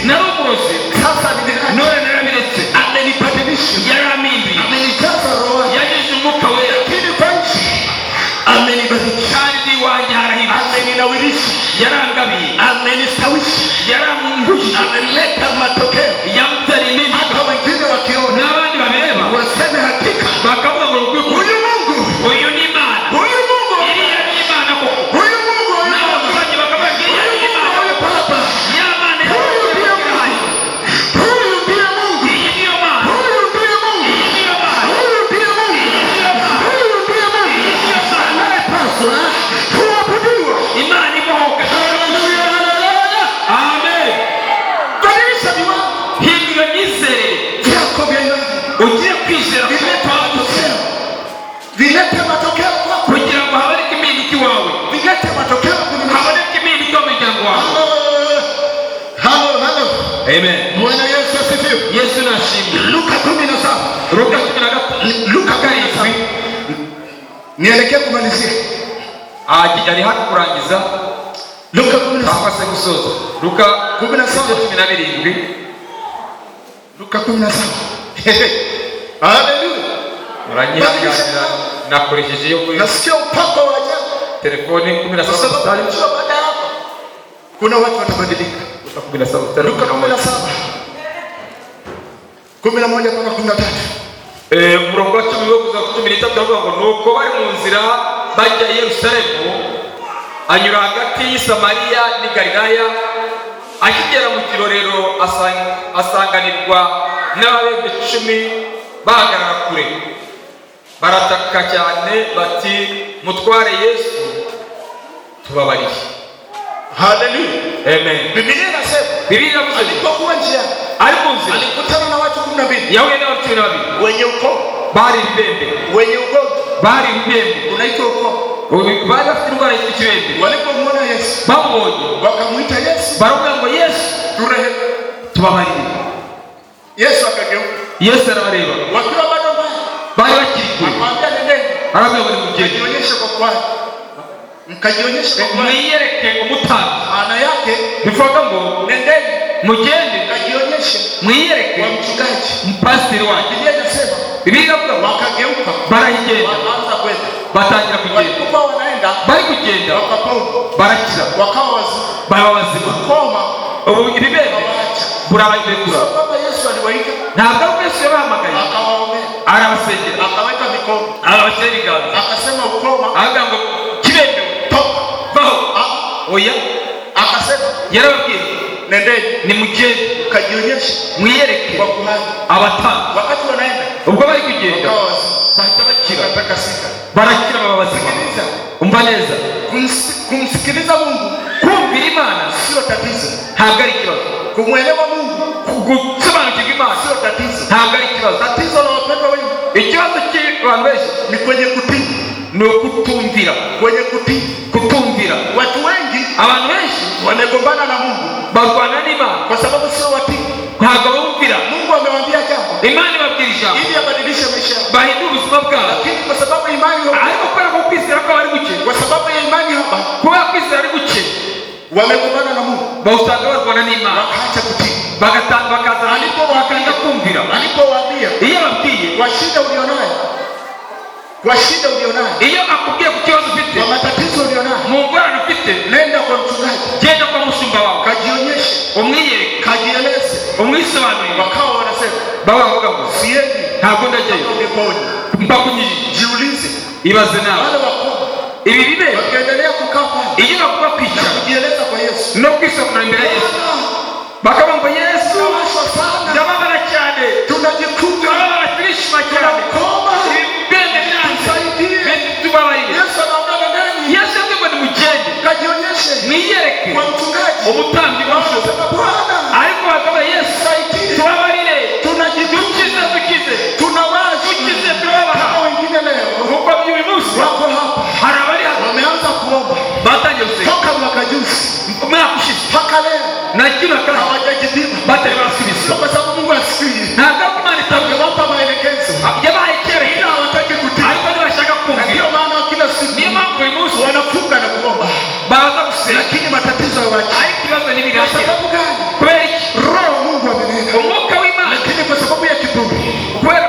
nari umurozi, Sasa nimeacha. none narabiretse. Amenibadilisha, yarampinduye, amenijaza roho, yagejeje umwuka wera, lakini kwa nchi amenibariki, kandi iwanjye harahindutse, ameninawirisha, yarangabiye, amenistawisha, yaramunguje, ameleta matokeo. yamutera imini. Hata wengine wakiona n'abandi babireba waseme hakika bakavuga ngo huyu Mungu, uyu ni Imana, huyu Mungu, iriya ni Imana koko. huyu Mungu, huyu n'abaturage bakavuga ngo iriya ni Imana, Baba, ya Mana huyu ndiye Mungu, huyu ndiye Mungu, iyi niyo Mana, huyu ndiye Mungu, iyi niyo Mana, huyu ndiye Mungu, huyu ndiye Mungu anayepaswa kuabudiwa. Imana imohoka. Haleluya, haleluya. Amen. Badilisha viwango hindura imyizerere vyako vya imani, ugiye kwizera vilete matokeo, vilete matokeo kwako, kugira ngo haboneke impinduka iwawe, vilete matokeo kwenye maisha. haboneke impinduka mu muryango wawe. Halo, halo. Amen. Bwana Yesu asifiwe. Yesu nashimwe. Luka 17. Luka 17. Luka 17. Nielekee kumalizia. Ari hafi kurangiza. Luka 17. Cyangwa se gusoza. Luka 17:17. Luka 17. Haleluya. Uranyihanganira nakoresheje yo kuri Nasikia upako wa ajabu. telefoni 17 Kwa sababu mstari. unajua baada ya hapo kuna watu watabadilika. Luka 17 mstari. Luka 17. 11 mpaka 13. Umurongo wa 10 wo kuza ku 13 avuga ngo nuko bari mu nzira bajya i Yerusalemu, anyura hagati y'i Samariya n'i Galilaya. Akigera mu kirorero asanganirwa n'ababembe 10 bahagarara kure, barataka cyane bati, mutware Yesu tubabarire. Haleluya. Amen. Biblia inasema alipokuwa njiani alikutana na watu 12 yahuye n'abantu 12 wenye ukoo, bari ibibembe, wenye ugonjwa, bari ibibembe, unaitwa ukoo. bari bafite indwara y'ikibembe. Walipomwona Yesu bamubonye wakamuita Yesu, baravuga ngo Yesu turehemu, tubabarire. Yesu akageuka, Yesu arabareba, wakiwa bado mbali, bari bakiri kure, akamwambia nendeni, aravuga ngo nimugende, mkajionyeshe kwa kwani, mkajionyeshe kwa kwani. mwiyereke umutambyi. Maana yake bivuga ngo nendeni, mugende mkajionyeshe kajionyeshe mwiyereke kwa mchungaji mpasiteri wanyu. Biblia inasema Bibiliya ivuga wakageuka baragenda wakaanza kwenda, batangira kugenda, walipokuwa wanaenda bari kugenda wakapona, barakira, wakawa wazima, baba bazima, koma ubu ibibembe wakaacha. burabagekura. Baba Yesu aliwaita, ntabwo ari Yesu yabahamagaye, akawaombea, arabasengera, akaweka mikono, arabashyira ibiganza, akasema ukoma, aravuga ngo kibembe toka, vaho. Oya, akasema yarababwiye nendeni nimugende kajionyeshe mwiyereke kwa kuhani. abatanga. Wakati wanaenda ubwo bari kugenda wakawa wazima, bahita bakira, watakasika. barakira baba bazima. Umva neza, Kumsikiliza Mungu kumvira Imana sio tatizo, ntabwo ari ikibazo. kumwelewa Mungu Gusobanukirwa Imana sio tatizo. ntabwo ari ikibazo. Tatizo la wapendwa wengi Ikibazo cy'abantu benshi ni kwenye kutii, ni ukutumvira. kwenye kutii. Kutumvira, Watu wengi abantu benshi wamegombana na Mungu barwana n'Imana kwa sababu sio watii. ntabwo bumvira. Mungu amewaambia jambo Imana ibabwira ijambo ili abadilishe maisha yao, bahindura ubuzima bwabo, lakini kwa sababu imani ariko kubera ko kwizera kwabo ari guke, kwa sababu ya imani hapa kubera kwizera ari guke, wamegombana na Mungu, bawusanga barwana n'Imana, wakaacha kutii. bakanga kumvira. Alipowaambia Iyo ababwiye, kwa shida ulionayo, kwa shida ulionayo, iyo akubwiye ku kibazo ufite, kwa matatizo ulionayo, mu ngorane ufite, nenda kwa mchungaji, genda kwa mushumba wawe, kajionyeshe, umwiyereke, kajieleze. umwisobanurire. Wakawa wanasema baba bavuga ngo siendi ntabwo ndajyayo ungeponya. mpaka unyijije. Jiulize, Ibaze nawe, wale wakoma ibi bibe wakiendelea kukaa pale iyo bavuga na kwicara kujieleza kwa Yesu, no kwisobanura imbere ya Yesu, bakavuga ngo Yesu tunawashwa sana, ndababara cyane, tunajikuta turababara, turishima cyane, tunakoma, ibibembe byanjye tusaidie. tubabarire. Yesu anaongea ndani, Yesu yavuze ngo nimugende kajionyeshe mwiyereke kwa mchungaji, umutambyi w'umushumba, wanasema Bwana ariko bakavuga Yesu tusaidie, tubabarire, tunajikuta, dukize tunawaza dukize turababara. kama wengine leo Nk'uko by'uyu munsi wako hapa hari abari hano wameanza kuomba batangiye gusenga toka mwaka juzi umwaka ushize mpaka leo na kino kandi hawajajibiwa, batari barasubiza. kwa sababu Mungu asikie, ntabwo Imana itabwe angewapa maelekezo yabaye ila icyerekezo, hawataki kutii. ariko ntibashaka Na kumvira. ndio maana kila siku Niyo mpamvu uyu munsi wanafunga na kuomba, baza gusenga, lakini matatizo hawachi. ariko ibibazo Kwa ntibirashira. sababu gani? Kubera iki? Roho wa Mungu amenena, Umwuka w'Imana, lakini kwa sababu ya kiburi. kubera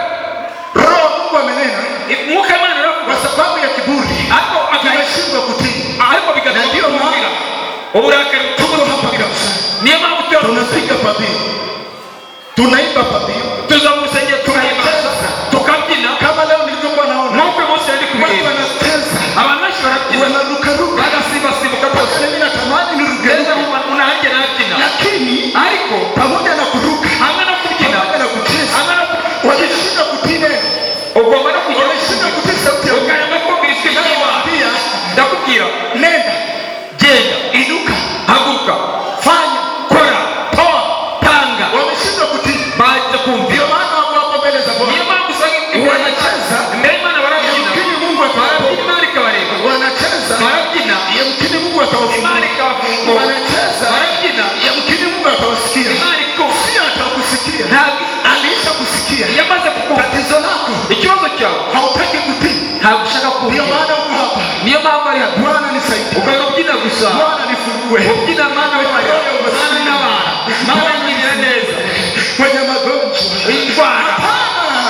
Roho wa Mungu amenena, umwuka w'Imana kwa uravuga, sababu ya kiburi ariko tunashindwa kutii. ariko bigatuma Na ndio kumvira. maana Uburakari tuko hapa butumvira. kanisani, Niyo mpamvu tunapiga pambio, tunaimba pambio, tuza mu rusengero turahimbaza, tukabyina. kama leo nilivyokuwa naona Nk'uko uyu munsi yari watu kubireba, wanacheza, abantu benshi barabyina, wanarukaruka, bagasimbasimuka rwose, mimi natamani niruke, neza unahajya nabyina, lakini ariko pamoja na kuruka, hamwe no kubyina, pamoja na kucheza, hamwe no wameshinda kutii neno, ugomba no kujya wameshinda kutii sauti ya Mungu. ukarema kumvira ijwi ry'Imana. Pia Ndakubwira, nenda, genda, inuka, haguruka, fanya, kora, toa, tanga, wameshinda kutii. baje kumvira. Ndio maana wako hapo mbele za Bwana, Niyo mpamvu usanga wanacheza, imbere y'Imana barabyina, yamkini Mungu barabyina, atawaponya, Imana ikabareba, wanacheza, barabyina, yamkini Mungu atawafungua, Imana ikabafungura, wanacheza, barabyina, yamkini Mungu atawasikia, Imana ikumva. si atakusikia, Ntabwo aliisha kusikia. yamaze kukumva. Tatizo lako Ikibazo cyawe hautaki kutii, ntabwo ushaka ndio kumvira. maana uko hapa. Niyo mpamvu ari hano, Bwana nisaidie, ugahora ubyina gusa, Bwana nifungue ubyina Mana wayo, Mana n'abana, Mana ngirira neza, kwenye magonjwa. indwara. Hapana,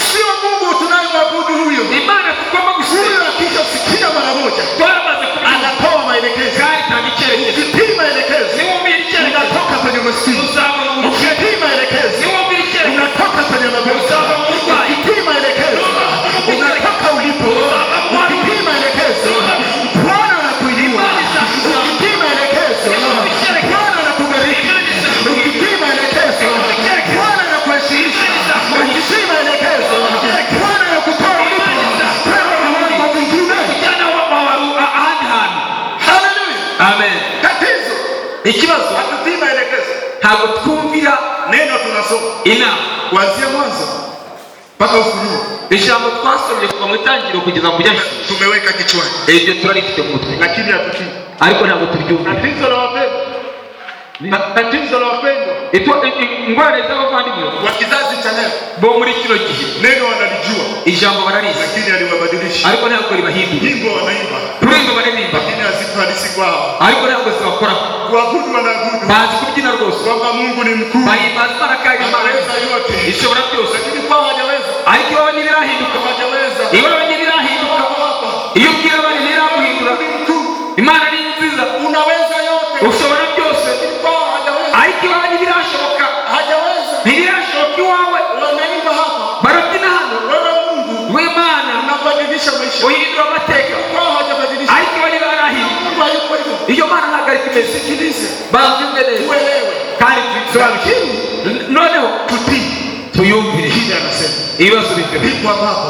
sio Mungu tunayemwabudu huyo. Imana tugomba gusenga, Huyo akishasikia mara moja twaramaze kubimenya, anatoa maelekezo. kandi itanga icyerekezo. Ukitii maelekezo Niwumvira icyerekezo unatoka kwenye maskini. uzava mu bukene, Ukitii maelekezo niwumvira icyerekezo unatoka kwenye magonjwa. uzava mu burwayi, Ukitii maelekezo unatoka ulipo. Ukitii maelekezo Bwana anakuinua. Ukitii maelekezo Bwana anakubariki. Ukitii maelekezo Bwana anakuheshimisha. Ukitii maelekezo Bwana anakutoa ulipo kwenda mahali pengine. ujyana ahandi hantu. Haleluya. Amen. Tatizo Ikibazo hatutii maelekezo. ntabwo twumvira Neno tunasoma inama. kuanzia mwanzo mpaka Ufunuo, Ijambo twasomye kuva mu itangiriro kugeza mu byashize, tumeweka kichwani, ibyo turarifite mu mutwe, lakini hatutii. ariko ntabwo turyumvira. Tatizo la wapendwa, tatizo la wapendwa ingorane z'abavandimwe wa kizazi cha leo, bo muri kino gihe, neno wanalijua ijambo bararizi, lakini aliwabadilisha. ariko ntabwo ribahindura. Nyimbo wanaimba Kuririmba baririmba, lakini hazifanisi kwao. ariko ntabwo zibakora Kuabudu wanaabudu, bazi kubyina rwose kwamba Mungu ni mkuu, bahimbaza Imana kandi Imana anaweza yote, ishobora byose, lakini kwao hajaweza. ariko iwawe ntibirahinduka, Hajaweza. iwawe ntibirahinduka. Iyo ubwira abandi ntiraguhindura, Imana ni nziza, Unaweza yote, ushobora byose, kwao hajaweza. ariko iwawe ntibirashoboka, Hajaweza. ntibirashoboka iwawe. Wanaimba hapa, Barabyina hano, wewe Mungu w'Imana unabadilisha maisha, uhindura amateka, kwao hajabadilisha. ariko iwawe ntibarahinduka. Mungu hayuko hivyo. Iyo Mana ntabwo ari kimeze. Sikilize, Babyumve neza uelewe, kandi tubisobanukirwe, noneho tuyumvire. Hili anasema Ibibazo bifite ndipo ambapo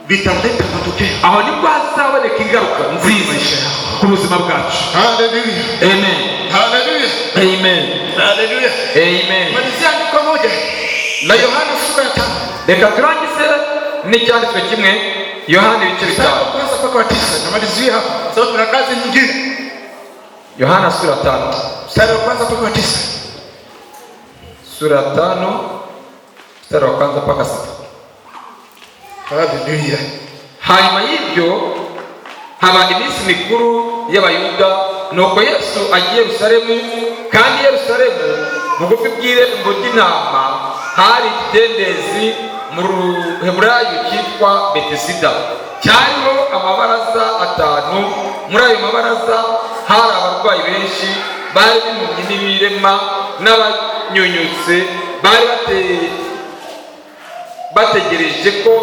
vitaleta matokeo. aho nibwo hazaboneka ingaruka nziza ku buzima bwacu. Haleluya, Amen, haleluya, amen, haleluya. amen. Malizia andiko moja la Yohana sura ya 5. Reka turangize n'icyanditswe kimwe, Yohana ibice Mstari wa 5. kwanza mpaka wa 9. Namalizia hapa sababu tuna kazi nyingine. Yohana sura 5. Mstari wa kwanza mpaka wa 9. Sura 5 mstari wa kwanza mpaka 6. Haleluya. Hanyuma y'ibyo haba iminsi mikuru y'Abayuda, nuko Yesu agiye Yerusalemu, kandi Yerusalemu bugufi bw'irembo ry'intama hari ikidendezi mu Ruheburayo cyitwa Betesida, cyariho amabaraza 5. Muri ayo mabaraza hari abarwayi benshi, bari b'impumyi n'ibirema n'abanyunyutse, bari bategereje ko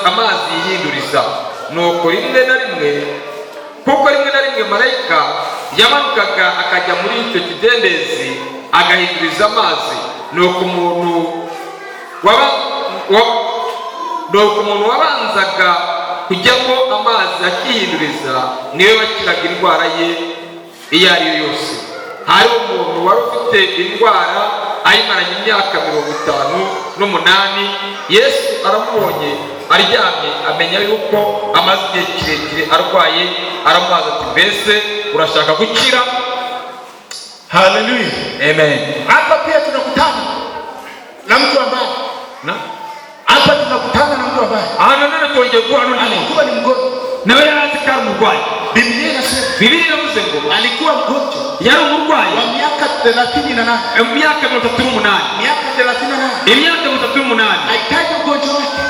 amazi yihinduriza. Nuko rimwe na rimwe marayika yamanukaga akajya muri icyo kidendezi agahinduriza amazi. Nuko umuntu wabanzaga kujyamo amazi akihinduriza niwe wakiraga indwara ye iyo ari yo yose. Hari umuntu wari ufite indwara ayimaranye imyaka 58. Yesu aramubonye aryamye, amenya yuko amaze igihe kirekire arwaye, aramubaza ati, mbese urashaka gukira? Haleluya, amen. Hapa pia tunakutana na mtu ambaye alikuwa ni mgonjwa, nawe yarazikara umurwayi. Biblia inasema, Biblia inavuze ngo alikuwa mgonjwa yari umurwayi wa miaka 38. Imyaka 38. Miaka 38. Imyaka 38. Haitaji ugonjwa wake,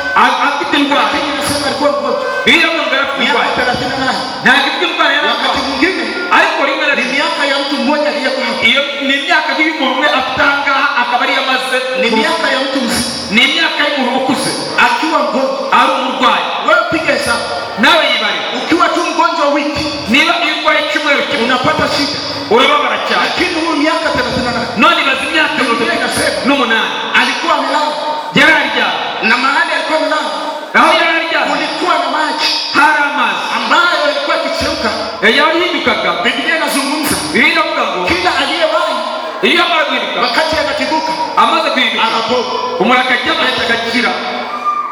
afite indwara. lakini inasema alikuwa mgonjwa. Biblia inavuga afite indwara. Miaka 38. Na afite indwara yari Wakati mwingine ariko rimwe na ni miaka ya mtu mmoja aliyekuwa hapa. iyo ni imyaka y'umuntu umwe afitanga akaba ari yamaze. Ni miaka ya mtu mzima. Ni imyaka y'umuntu ukuze Akiwa mgonjwa, ari umurwayi. wewe piga hesabu, nawe yibari, ukiwa tu mgonjwa wiki, niba irwaye icyumweru kimwe unapata shida, urababara cyane. lakini huyu miaka 38 none bazi imyaka 38 alikuwa amelala, yari aryamye, na mahali alikuwa amelala aho yari aryamye kulikuwa na maji hari amazi ambayo yalikuwa yakichemka. yahindukaga. Biblia inazungumza Biblia inavuga ngo kila aliyewahi iyo amara guhinduka, wakati anatibuka amaze guhinduka, anapona, umuntu akajyamo akagakira,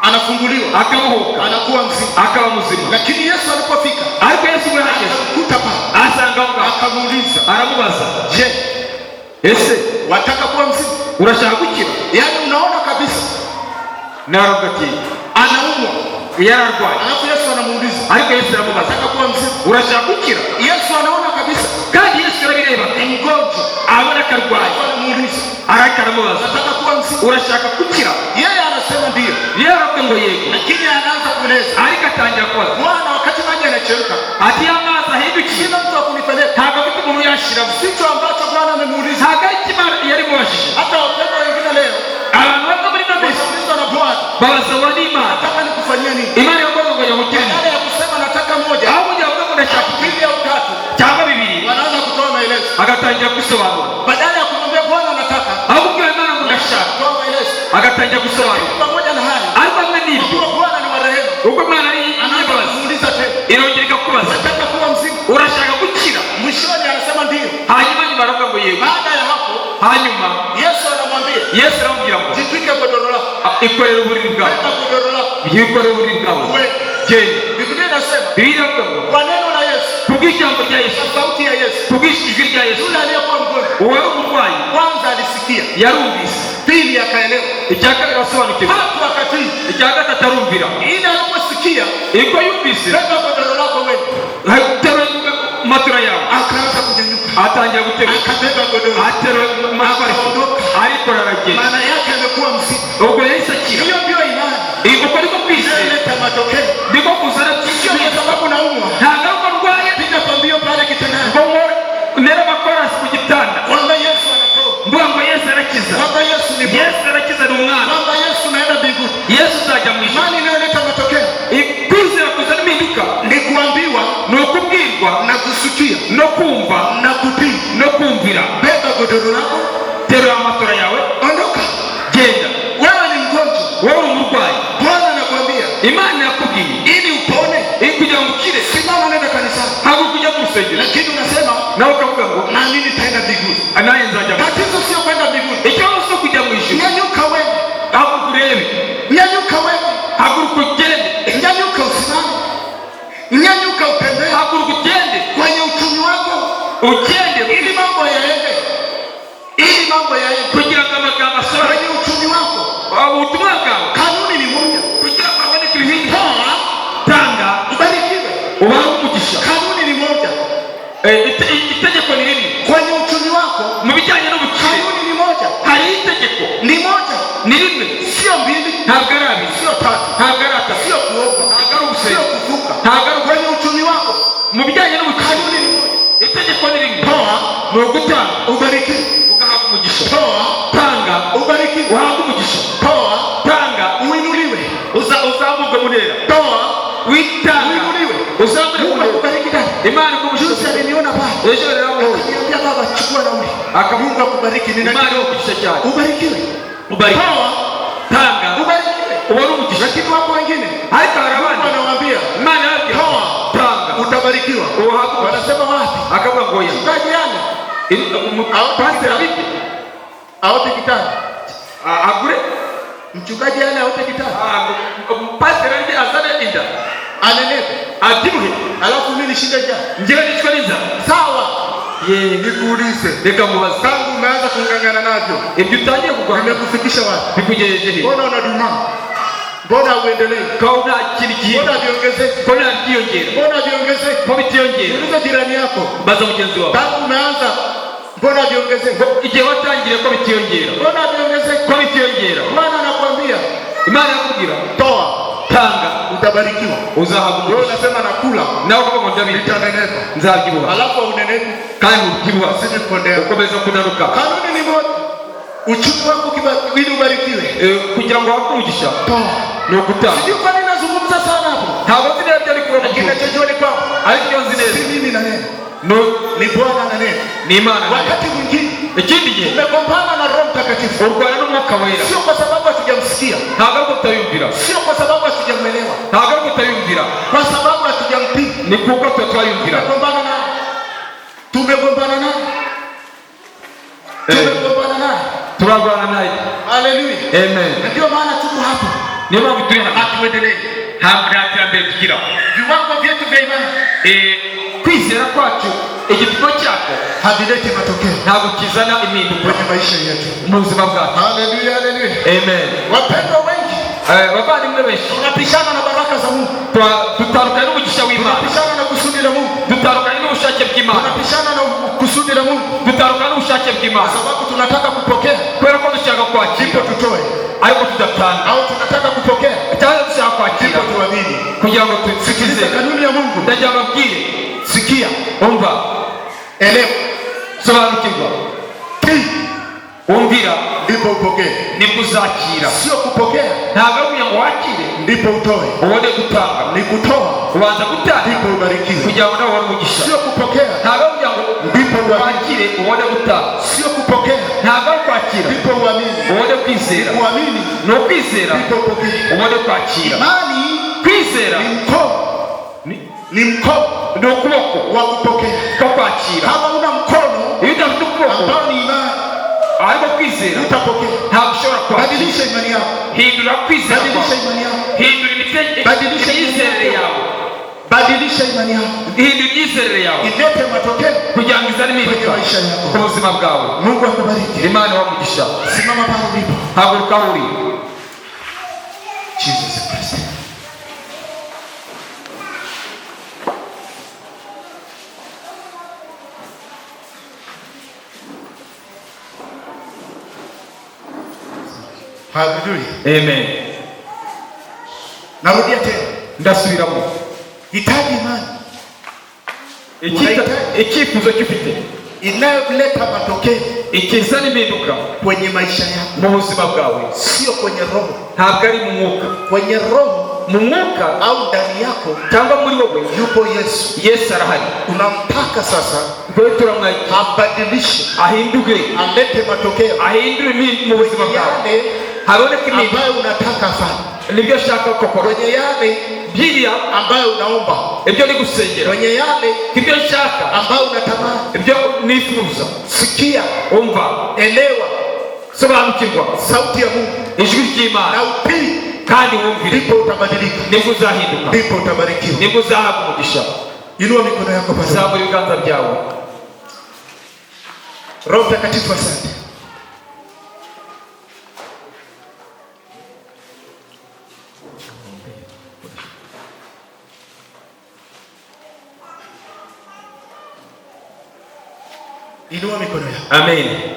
anafunguliwa, akabohoka, anakuwa mzima, akaba muzima. Lakini Yesu alipofika ariko Yesu we hageze akakuta pale, asanga aho ngaho, akamuuliza, aramubaza, je, ese wataka kuwa mzima? urashaka gukira? Yaani unaona kabisa naravuga ati anaumwa, yararwaye. alafu Yesu anamuuliza, ariko Yesu aramubaza, wataka kuwa mzima? urashaka gukira? Yesu anaona kabisa kandi Yesu arabireba, ni mgonjwa, abona akarwaye, anamuuliza, ariko aramubaza, wataka kuwa mzima? urashaka gukira? Yeye anasema ndio, yaravuga ngo yego, lakini anaanza kueleza, ariko atangira kubaza, Bwana, wakati maji yanachemka, ati amazi ahindukiye, sina mtu wa kunipeleka. ntabwo afite umuntu yashiramo. Sicho ambacho Bwana amemuuliza. ntabwo ari kimana yari mubajije. Hata wapendwa wengine leo abantu bamwe muri ino minsi wanaulizwa na Bwana, babasabwa n'Imana, nataka nikufanyia nini? Imana yavuga ngo yamugirire, Badala ya kusema nataka moja aho kugira ngo avuge ngo ndashaka pili au tatu, cyangwa bibiri, wanaanza kutoa maelezo. agatangira gusobanura. Badala ya kumwambia Bwana nataka, aho kubwira Imana ngo ndashaka, kutoa maelezo. agatangira gusobanura. Pamoja na hayo, ariko hamwe n'ibyo, kwa Bwana ni wa rehema, ubwo Imana ari anaanza imbabazi, kumuuliza tena, irongera ikakubaza, nataka kuwa mzima? urashaka gukira? Mwishoni anasema ndio. hanyuma nyuma aravuga ngo yego. Baada ya hapo, hanyuma Yesu anamwambia, Yesu aramubwira ngo jitwike godoro lako, ikorere uburiri bwawe, weka godoro lako, yikorere uburiri bwawe, wewe. genda. Biblia inasema Biblia iravuga ngo kwa neno la Yesu, kubw'ijambo rya Yesu, kwa sauti ya Yesu, kubw'ijwi rya Yesu, yule aliyekuwa mgonjwa uwari umurwayi kwanza alisikia, yarumvise, pili akaelewa, icya kabiri arasobanukirwa, tatu akatii. icya gatatu arumvira. Ili aliposikia, iko yumvise, weka godoro lako wewe, terura atangira gutega, akabeba godoro, atera mafariso, ariko aragenda. Maana yake amekuwa mzito. Ubwo yahise akira. Hiyo ndio imani. Uko niko kwizera Inayoleta matokeo. ndiko kuzana Sio kwa sababu naumwa. ntabwo uko ndwaye Piga pambio pale kitandani. ngo nera makorasi ku gitanda Kwamba Yesu anaponya. mvuga ngo Yesu arakiza. Kwamba Yesu ni Bwana. Yesu arakiza ni umwana. Kwamba Yesu naenda mbinguni. Yesu azajya mu ijuru. Imani inayoleta matokeo. Kwizera kuzana impinduka Ni kuambiwa ni ukubwirwa na kusikia no kumva na kutii. no kumvira. Beba godoro lako, Terura amatora yawe, ondoka. genda. Wewe ni mgonjwa. Wowe uri umurwayi, Bwana anakuambia Imana yakubwiye ili upone, kugira ngo ukire, simama nenda kanisani. haguruka ujya mu rusengero. Lakini unasema nawe ukavuga ngo nami nitaenda mbinguni. naye nzajya mu ijuru. Tatizo sio kwenda mbinguni. Ikibazo si kujya mu ijuru. Nyanyuka wewe. Haguruka urebe, Nyanyuka wewe. haguruka ugende, Nyanyuka usimame. Nyanyuka utembee. haguruka ugende, Kwenye uchumi wako. ugende Ili mambo yaende. Ili mambo yaende. kugira ngo amagambo asohore. Kwenye uchumi wako. Ubutumwa bwawe Kanuni ni moja. kugira ngo haboneke ibihindi. Toa, Tanga ubarikiwe. ubahe umugisha. Kanuni ni moja. Itegeko ni rimwe Kwenye uchumi wako. mu bijyanye n'ubukire. Kanuni ni moja. Hari itegeko Ni moja. ni rimwe, Sio mbili. ntabwo ari abiri, Sio tatu. ntabwo ari atatu, Sio kuomba. ntabwo ari Sio ugusenga, kuvuka. ntabwo ari Kwenye uchumi wako. mu bijyanye n'ubukire. Kanuni ni moja. Itegeko ni rimwe, Toa, ni ugutanga ubarikiwe. ugahabwa umugisha. Toa, Tanga ubarikiwe. uhabwe umugisha. Toa, Tanga uinuliwe. uzamurwe mu ntera. Toa, Witanga uinuliwe. uzamurwe mu Mungu ntera. akubariki dada. Imana Juzi ikumushyigikire. aliniona pale. Ejo rero Akaniambia baba chukua nauli. Mungu akubariki. Imana yo kugisha cyane. Ubarikiwe. Ubariki. Toa, Tanga ubarikiwe. ubone umugisha. Lakini wako wengine Ariko hari abandi wanawaambia Imana yababwira toa, tanga utabarikiwa. uhabwe. Wanasema wapi? Akavuga ngo oya. Mchungaji yana Pastor abike aote kitani. agure. Mchungaji yana aote kitani. Pastor abike azane inda Anenepe. abyibuhe, Alafu mimi nishinde njaa. njyewe nicwa n'inzara. Sawa. Ye Nikuulize. reka mubaze, Tangu umeanza kungangana navyo, ibyo utangiye kurwanya nimekufikisha wapi? bikugejeje he? Mbona unaduma? Mbona uendelee? Ko nta kintu gihinduka, Mbona viongezeke? ko nta byiyongera, Mbona viongezeke? ko bitiyongera. Uliza jirani yako. Baza mugenzi wawe, Tangu umeanza mbona viongezeke? igihe watangiriye ko bitiyongera, Mbona viongezeke? ko bitiyongera. Bwana anakuambia Imana yakubwira toa, tanga utabarikiwa. uzahabwa Wewe umugisha. unasema nakula, Nawe ukavuga ngo ndabirya nitanenepa. nzabyibuha, Alafu unenepe. kandi ubyibuha Usije kukondea. ukomeza kunaruka. Kanuni ni moja. Uchumi wako ili ubarikiwe. Kugira ngo uhabwe umugisha Toa. ni ugutanga. Sijui kwa nini nazungumza sana hapo. Ntabwo nzi neza ibyo ari kuba mu Lakini gihugu, nachojua ni kwamba ariko iyo nzi si neza mimi na neno. ni Ni Bwana na neno. Imana nayo. Wakati mwingine Ikindi gihe tumegombana na Roho Mtakatifu. urwana n'umwuka wera, Sio kwa sababu hatujamsikia. ntabwo ariko utayumvira, Sio kwa sababu hatujamwelewa. ntabwo ariko utayumvira, Kwa sababu hatujamtii. ni kuko tuba twayumvira. Tumegombana naye. Tumegombana naye. Tumegombana naye. turarwana naye. Haleluya. Amen. Ndio maana tuko hapa. Niyo mpamvu turi hano, Hatuendelee. nta terambere tugira. Viwango vyetu vya imani Kwizera kwacu igipimo cyako havileti matokeo ntabwo kizana impinduka kwenye maisha yetu. mu buzima bwacu. Haleluya, haleluya. Amen. Wapendwa wengi, Bavandimwe benshi tunapishana na baraka za Mungu. dutandukanye n'umugisha w'Imana, Tunapishana na kusudi la Mungu. dutandukanye n'ubushake bw'Imana, Tunapishana na kusudi la Mungu. dutandukanye n'ubushake Kwa bw'Imana sababu tunataka kupokea, kubera ko dushaka kwakira ndipo tutoe. ariko tudatanga, Au tunataka kupokea, cyangwa dushaka kwakira ndipo tuamini. kugira ngo Sikiliza tukize. kanuni ya Mungu. Ndagira mbabwire, Sikia, umva, elewa, sobanukirwa, umvira ndipo upokee. ni kuzakira, Sio kupokea ntabwo ari kugira ngo wakire ndipo utoe. ubone gutanga, Ni kutoa ubanza gutanga ndipo ubarikiwe. kugira ngo nawe ubone umugisha. Sio kupokea Ntabwo ari kugira ngo ndipo uamini. wakire ubone gutanga, Sio kupokea ntabwo ari kwakira ndipo uamini. ubone kwizera, Kuamini ni ukwizera ndipo upokee. ubone kwakira. Imani Kwizera ni mkono, ni mkono ni ukuboko wa kupokea. ko kwakira. Kama una mkono Iyo udafite ukuboko ambao ni imani, ariko kwizera utapokea. ntabwo ushobora kwakira. Badilisha imani yako. Hindura kwizera Badilisha kwawe, imani yako. hindura Badilisha imyizerere yawe, Badilisha imani yako. hindura imyizerere yawe Ilete matokeo kugira ngo izane kwenye impinduka maisha yako. ku buzima bwawe. Mungu akubariki. Imana ibamugisha. Simama pale ulipo. Haguruka aho uri. Jesus Christ. Haleluya. Amen. Narudia tena. Ndasubiramo. Hitaji imani. Icyifuzo cy'ufite inayoleta matokeo, ikizana impinduka kwenye maisha yako, mu buzima bwawe, sio kwenye roho. Ntabwo ari mu mwuka. Kwenye roho, mu mwuka au ndani yako, cyangwa muri wowe, yupo Yesu. Yesu arahari. Unamtaka sasa turamwakira abadilishe, ahinduke, alete matokeo, ahindure mu buzima bwawe, haboneke impinduka ambayo unataka afanye, nibyo ashaka gukora, kwenye yale biriya ambayo unaomba, ibyo ni gusengera, kwenye yale ibyo nshaka ambayo unatamani, ibyo nifuza. Sikia, umva, elewa, sobanukirwa sauti ya Mungu, ijwi ry'Imana, na utii, kandi wumvire, ndipo utabadilika, nibwo uzahinduka, ndipo utabarikiwa, nibwo uzahabwa umugisha. Inua mikono yako basi, zamura ibiganza byawe. Roho Mtakatifu, asante. Inua mikono yako. Amen.